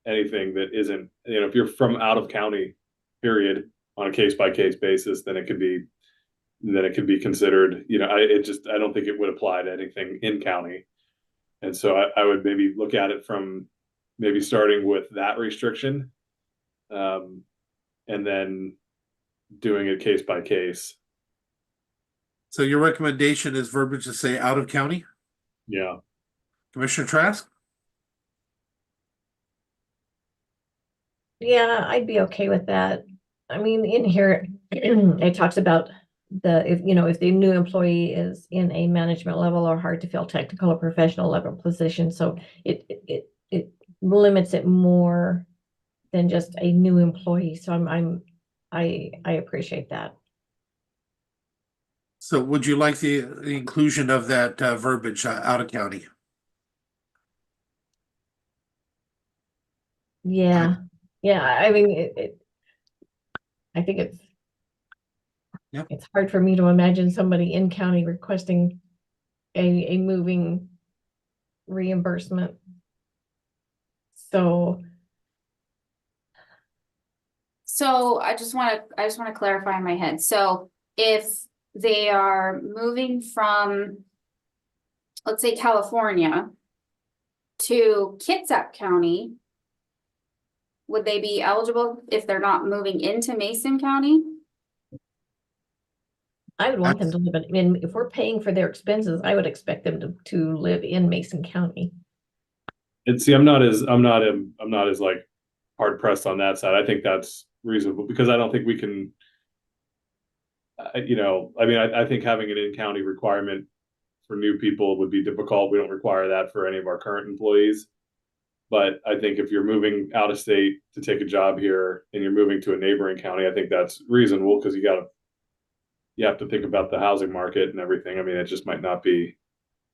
anything that isn't, you know, if you're from out of county, period, on a case by case basis, then it could be considered, you know, I don't think it would apply to anything in county. And so I would maybe look at it from maybe starting with that restriction, and then doing it case by case. So your recommendation is verbiage to say out of county? Yeah. Commissioner Trask? Yeah, I'd be okay with that. I mean, in here, it talks about if the new employee is in a management level or hard to fill technical or professional level position. So it limits it more than just a new employee. So I appreciate that. So would you like the inclusion of that verbiage out of county? Yeah. Yeah. I mean, I think it's hard for me to imagine somebody in county requesting a moving reimbursement. So I just want to clarify in my head. So if they are moving from, let's say, California to Kitsap County, would they be eligible if they're not moving into Mason County? I would want them to live in, if we're paying for their expenses, I would expect them to live in Mason County. And see, I'm not as like hard pressed on that side. I think that's reasonable because I don't think we can, you know, I mean, I think having an in-county requirement for new people would be difficult. We don't require that for any of our current employees. But I think if you're moving out of state to take a job here and you're moving to a neighboring county, I think that's reasonable because you have to think about the housing market and everything. I mean, it just might not be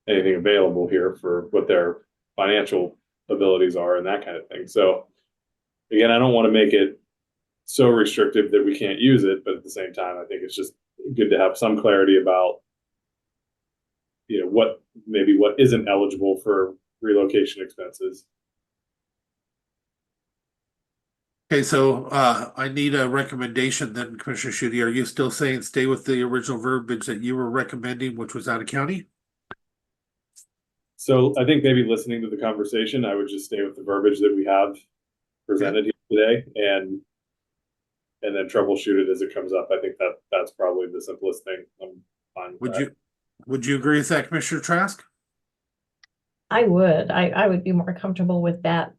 anything available here for what their financial abilities are and that kind of thing. So again, I don't want to make it so restrictive that we can't use it, but at the same time, I think it's just good to have some clarity about, you know, what isn't eligible for relocation expenses. Okay, so I need a recommendation then, Commissioner Schutte. Are you still saying stay with the original verbiage that you were recommending, which was out of county? So I think maybe listening to the conversation, I would just stay with the verbiage that we have presented here today and then troubleshoot it as it comes up. I think that's probably the simplest thing. I'm fine with that. Would you agree with that, Commissioner Trask? I would. I would be more comfortable with that.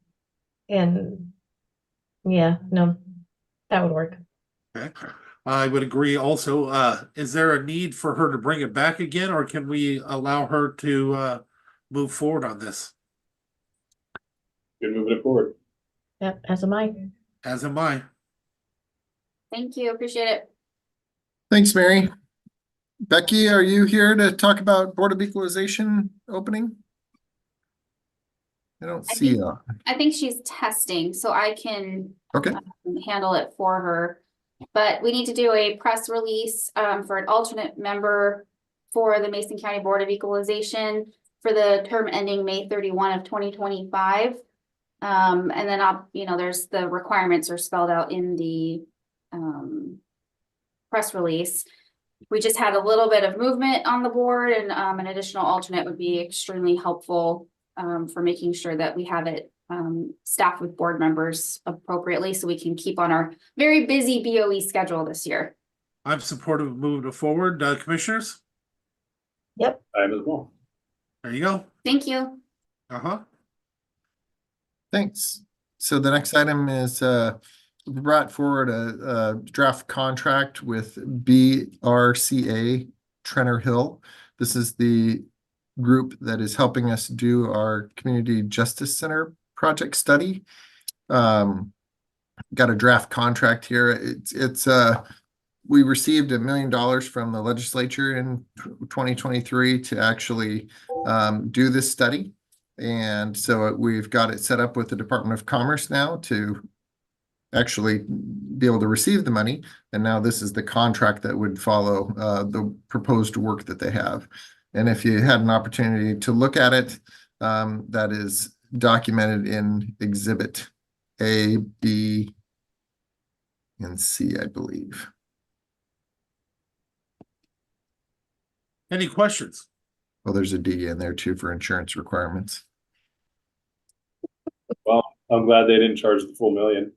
And yeah, no, that would work. Okay. I would agree also. Is there a need for her to bring it back again, or can we allow her to move forward on this? Good, moving it forward. Yep, as am I. As am I. Thank you. Appreciate it. Thanks, Mary. Becky, are you here to talk about Board of Equalization opening? I don't see you. I think she's testing, so I can Okay. handle it for her. But we need to do a press release for an alternate member for the Mason County Board of Equalization for the term ending May 31 of 2025. And then there's the requirements are spelled out in the press release. We just had a little bit of movement on the board, and an additional alternate would be extremely helpful for making sure that we have it staffed with board members appropriately so we can keep on our very busy BOE schedule this year. I'm supportive of moving it forward. Commissioners? Yep. I'm as well. There you go. Thank you. Uh-huh. Thanks. So the next item is we brought forward a draft contract with BRCA Trenner Hill. This is the group that is helping us do our Community Justice Center project study. Got a draft contract here. It's we received $1 million from the legislature in 2023 to actually do this study. And so we've got it set up with the Department of Commerce now to actually be able to receive the money. And now this is the contract that would follow the proposed work that they have. And if you had an opportunity to look at it, that is documented in Exhibit A, B, and C, I believe. Any questions? Well, there's a D in there too for insurance requirements. Well, I'm glad they didn't charge the full $1 million.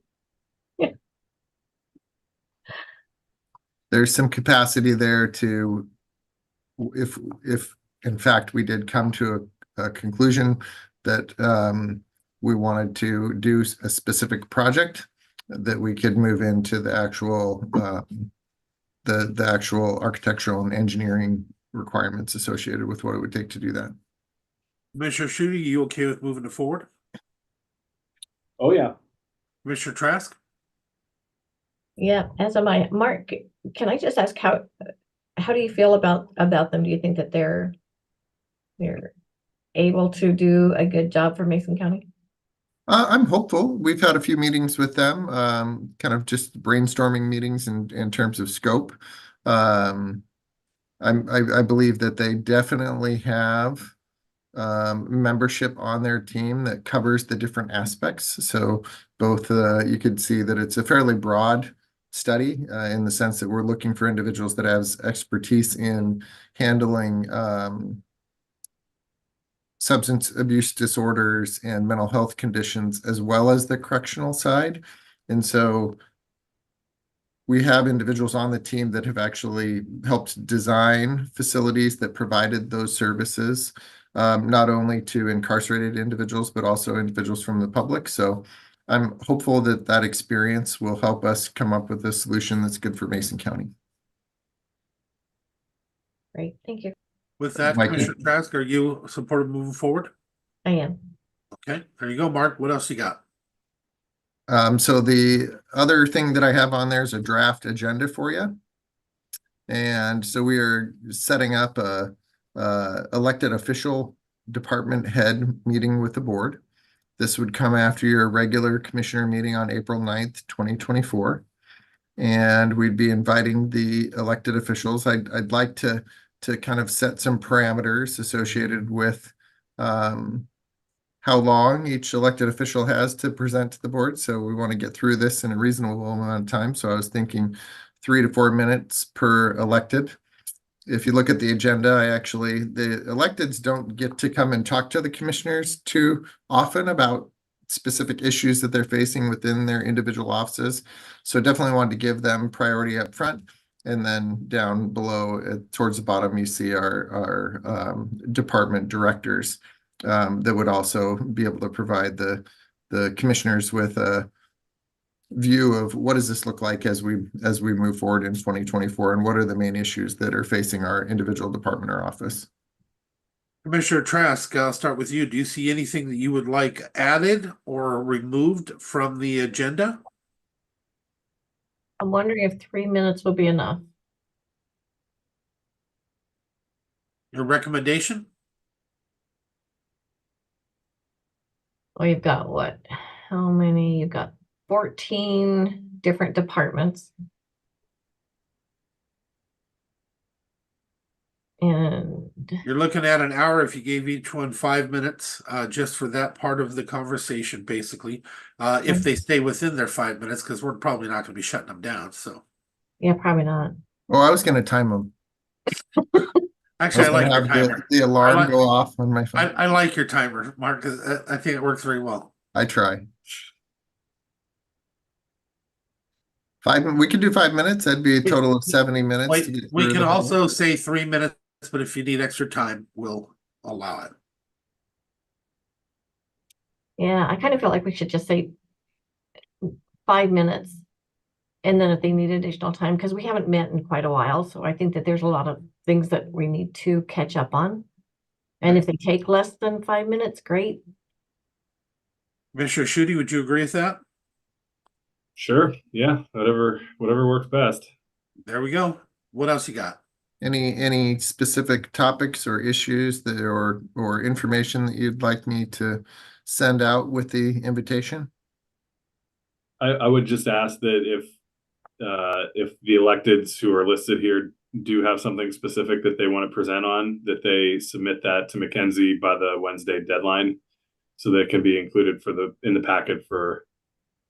There's some capacity there to, if in fact we did come to a conclusion that we wanted to do a specific project, that we could move into the actual the actual architectural and engineering requirements associated with what it would take to do that. Commissioner Schutte, you okay with moving it forward? Oh, yeah. Commissioner Trask? Yeah, as am I. Mark, can I just ask how do you feel about them? Do you think that they're able to do a good job for Mason County? I'm hopeful. We've had a few meetings with them, kind of just brainstorming meetings in terms of scope. I believe that they definitely have membership on their team that covers the different aspects. So both you could see that it's a fairly broad study in the sense that we're looking for individuals that have expertise in handling substance abuse disorders and mental health conditions, as well as the correctional side. And so we have individuals on the team that have actually helped design facilities that provided those services, not only to incarcerated individuals, but also individuals from the public. So I'm hopeful that that experience will help us come up with a solution that's good for Mason County. Great, thank you. With that, Mike, Commissioner Trask, are you supportive moving forward? I am. Okay, there you go, Mark. What else you got? So the other thing that I have on there is a draft agenda for you. And so we are setting up a elected official department head meeting with the board. This would come after your regular commissioner meeting on April 9th, 2024. And we'd be inviting the elected officials. I'd like to kind of set some parameters associated with how long each elected official has to present to the board. So we want to get through this in a reasonable amount of time. So I was thinking 3 to 4 minutes per elected. If you look at the agenda, the electeds don't get to come and talk to the commissioners too often about specific issues that they're facing within their individual offices. So definitely wanted to give them priority up front. And then down below towards the bottom, you see our department directors that would also be able to provide the commissioners with a view of what does this look like as we move forward in 2024, and what are the main issues that are facing our individual department or office. Commissioner Trask, I'll start with you. Do you see anything that you would like added or removed from the agenda? I'm wondering if 3 minutes will be enough. Your recommendation? Well, you've got what? How many? You've got 14 different departments. And You're looking at an hour if you gave each one 5 minutes, just for that part of the conversation, basically. If they stay within their 5 minutes, because we're probably not gonna be shutting them down, so. yeah, probably not. Oh, I was gonna time them. Actually, I was gonna like your have timer. the alarm I like- go off on my phone. I like your timer, Mark, 'cause I think it works very well. I try. We could do 5 minutes. That'd be a total of 70 minutes to get We through can the whole- also say 3 minutes, but if you need extra time, we'll allow it. Yeah, I kind of feel like we should just say 5 minutes. And then if they need additional time, because we haven't met in quite a while, so I think that there's a lot of things that we need to catch up on. And if they take less than 5 minutes, great. Commissioner Shooty, would you agree with that? Sure. Yeah. Whatever works best. There we go. What else you got? Any specific topics or issues that or information that you'd like me to send out with the invitation? I would just ask that if the electeds who are listed here do have something specific that they want to present on, that they submit that to Mackenzie by the Wednesday deadline, so that it can be included in the packet for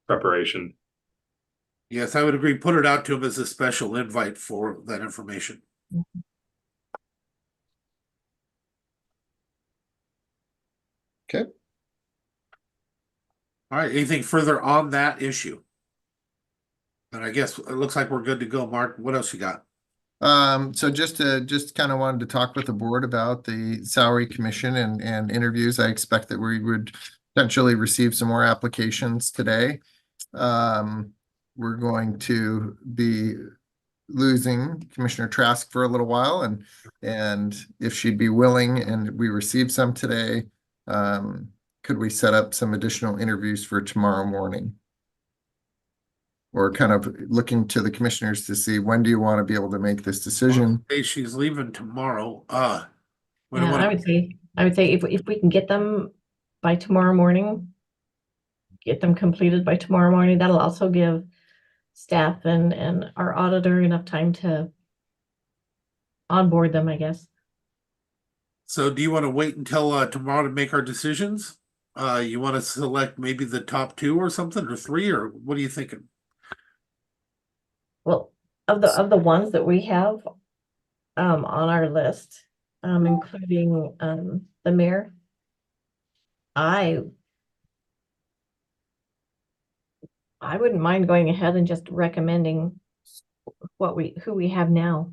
preparation. Yes, I would agree. Put it out to him as a special invite for that information. Okay. All right, anything further on that issue? And I guess it looks like we're good to go, Mark. What else you got? So just kind of wanted to talk with the board about the salary commission and interviews. I expect that we would potentially receive some more applications today. We're going to be losing Commissioner Trask for a little while, and if she'd be willing and we receive some today, could we set up some additional interviews for tomorrow morning? Or kind of looking to the commissioners to see, when do you want to be able to make this decision? Hey, she's leaving tomorrow. Yeah, I would say if we can get them by tomorrow morning, get them completed by tomorrow morning, that'll also give staff and our auditor enough time to onboard them, I guess. So do you want to wait until tomorrow to make our decisions? You want to select maybe the top 2 or something, or 3, or what are you thinking? Well, of the ones that we have on our list, including the mayor, I wouldn't mind going ahead and just recommending who we have now.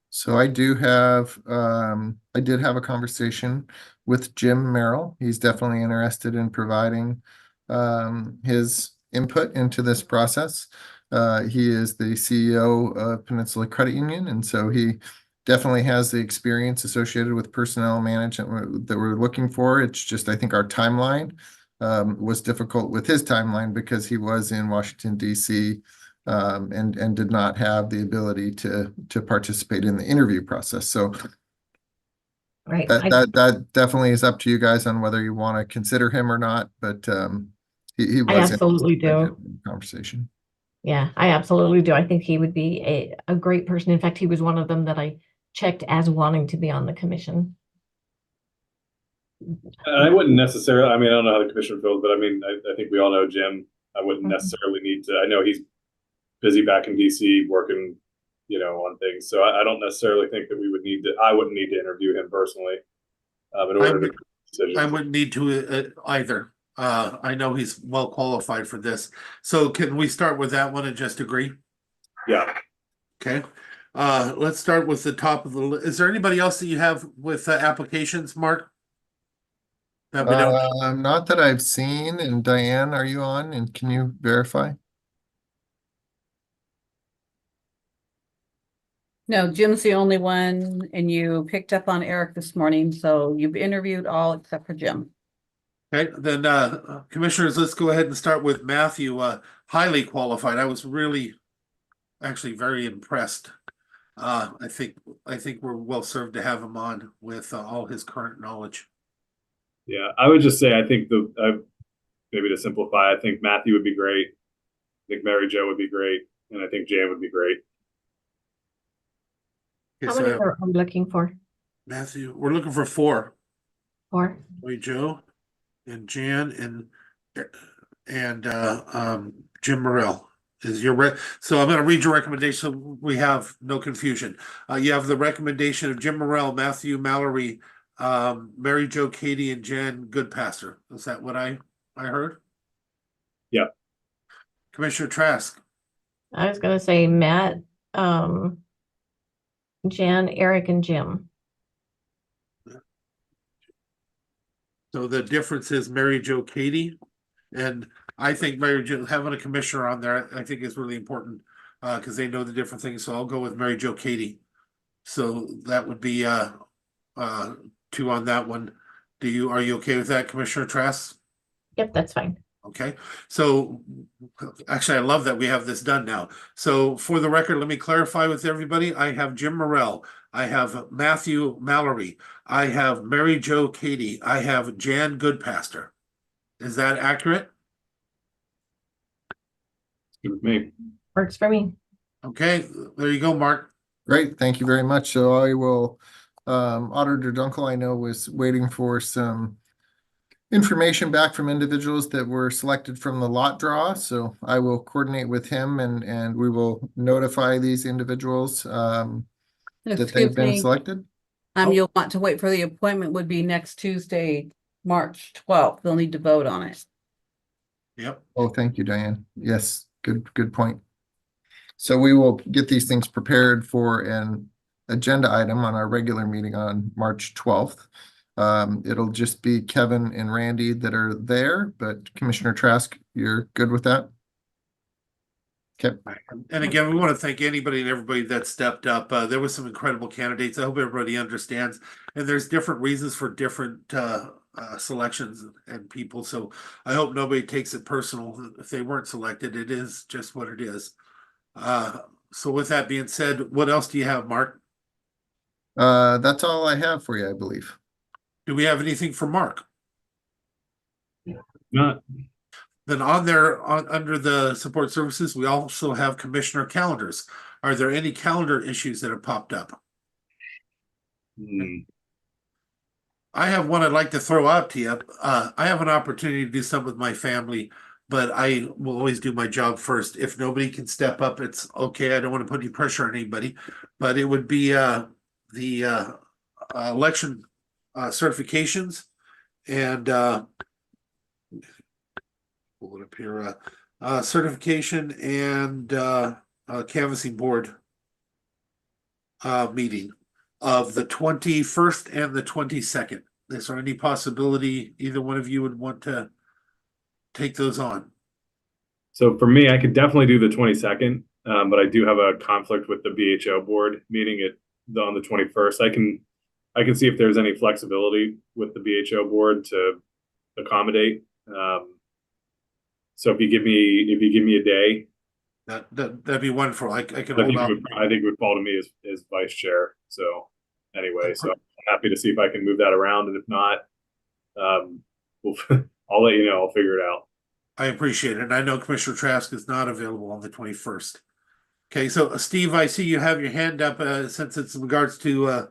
So I did have a conversation with Jim Merrill. He's definitely interested in providing his input into this process. He is the CEO of Peninsula Credit Union, and so he definitely has the experience associated with personnel management that we're looking for. It's just, I think our timeline was difficult with his timeline because he was in Washington, D.C. And did not have the ability to participate in the interview process. So right, that definitely is up to you guys on whether you want to consider him or not. But he was I absolutely do. in the conversation. Yeah, I absolutely do. I think he would be a great person. In fact, he was one of them that I checked as wanting to be on the commission. I wouldn't necessarily, I mean, I don't know how the commission feels, but I mean, I think we all know Jim. I wouldn't necessarily need to, I know he's busy back in DC working, on things. So I don't necessarily think that I wouldn't need to interview him personally. In order to make a decision. I wouldn't need to either. I know he's well qualified for this. So can we start with that one and just agree? Yeah. Okay. Let's start with the top of the list. Is there anybody else that you have with applications, Mark? That we don't. Not that I've seen. And Diane, are you on? And can you verify? No, Jim's the only one, and you picked up on Eric this morning, so you've interviewed all except for Jim. Okay, then commissioners, let's go ahead and start with Matthew. Highly qualified. I was really actually very impressed I think we're well served to have him on with all his current knowledge. Yeah, I would just say I think maybe to simplify, I think Matthew would be great. I think Mary Jo would be great, and I think Jan would be great. How many are we looking for? Matthew, we're looking for 4. 4. Mary Jo and Jan and Jim Morrell is your so I'm going to read your recommendation so we have no confusion. You have the recommendation of Jim Morrell, Matthew Mallory, Mary Jo Katie, and Jan Goodpaster. Is that what I heard? Yeah. Commissioner Trask. I was gonna say Matt, Jan, Eric, and Jim. So the difference is Mary Jo Katie, and I think Mary Jo having a commissioner on there, I think is really important because they know the different things. So I'll go with Mary Jo Katie. So that would be 2 on that one. Are you okay with that, Commissioner Trask? Yep, that's fine. Okay, so actually, I love that we have this done now. So for the record, let me clarify with everybody. I have Jim Morrell. I have Matthew Mallory. I have Mary Jo Katie. I have Jan Goodpaster. Is that accurate? Good with me. Works for me. Okay, there you go, Mark. Great, thank you very much. So I will, Auditor Dunkel, I know, was waiting for some information back from individuals that were selected from the lot draw. So I will coordinate with him and we will notify these individuals that they've Excuse been me. selected. You'll want to wait for the appointment would be next Tuesday, March 12th. They'll need to vote on it. Yep. Oh, thank you, Diane. Yes, good point. So we will get these things prepared for an agenda item on our regular meeting on March 12th. It'll just be Kevin and Randy that are there, but Commissioner Trask, you're good with that? Okay. And again, we want to thank anybody and everybody that stepped up. There was some incredible candidates. I hope everybody understands. And there's different reasons for different selections and people. So I hope nobody takes it personal if they weren't selected. It is just what it is. So with that being said, what else do you have, Mark? That's all I have for you, I believe. Do we have anything for Mark? Not. Then on there, under the support services, we also have commissioner calendars. Are there any calendar issues that have popped up? I have one I'd like to throw out to you. I have an opportunity to do something with my family, but I will always do my job first. If nobody can step up, it's okay. I don't want to put any pressure on anybody, but it would be the election certifications and pull it up here. Certification and canvassing board meeting of the 21st and the 22nd. Is there any possibility either one of you would want to take those on? So for me, I could definitely do the 22nd, but I do have a conflict with the BHO board meeting on the 21st. I can see if there's any flexibility with the BHO board to accommodate. So if you give me a day, that'd be wonderful. I can I hold out. I think it would fall to me as vice chair. So anyway, so I'm happy to see if I can move that around, and if not, I'll let you know. I'll figure it out. I appreciate it. And I know Commissioner Trask is not available on the 21st. Okay, so Steve, I see you have your hand up since it's in regards to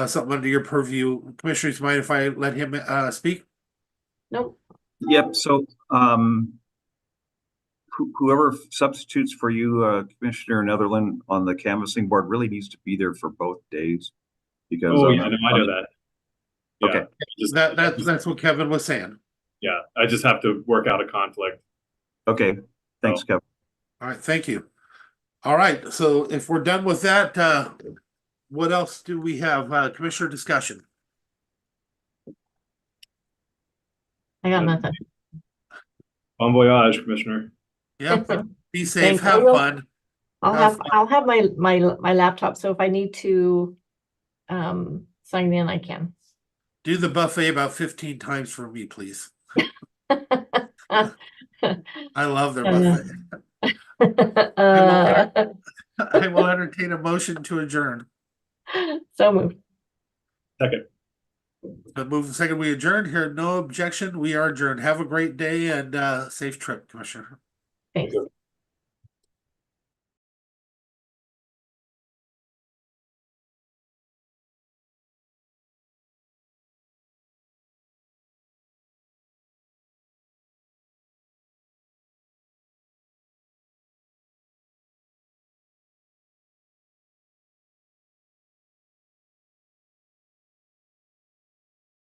something under your purview. Commissioners, mind if I let him speak? Nope. Yep. So whoever substitutes for you, Commissioner Netherland, on the canvassing board really needs to be there for both days. Because I know that. Yeah. Okay. That's what Kevin was saying. Yeah, I just have to work out a conflict. Okay. Thanks, Kevin. All right, thank you. All right, so if we're done with that, what else do we have? Commissioner discussion. I got nothing. Bon voyage, Commissioner. Yep. Be safe. Thanks. Have fun. I'll have my laptop. So if I need to sign in, I can. Do the buffet about 15 times for me, please. I love their buffet. I will entertain a motion to adjourn. So moved. Second. But move the second we adjourned. Here, no objection. We are adjourned. Have a great day and safe trip, Commissioner. Thanks.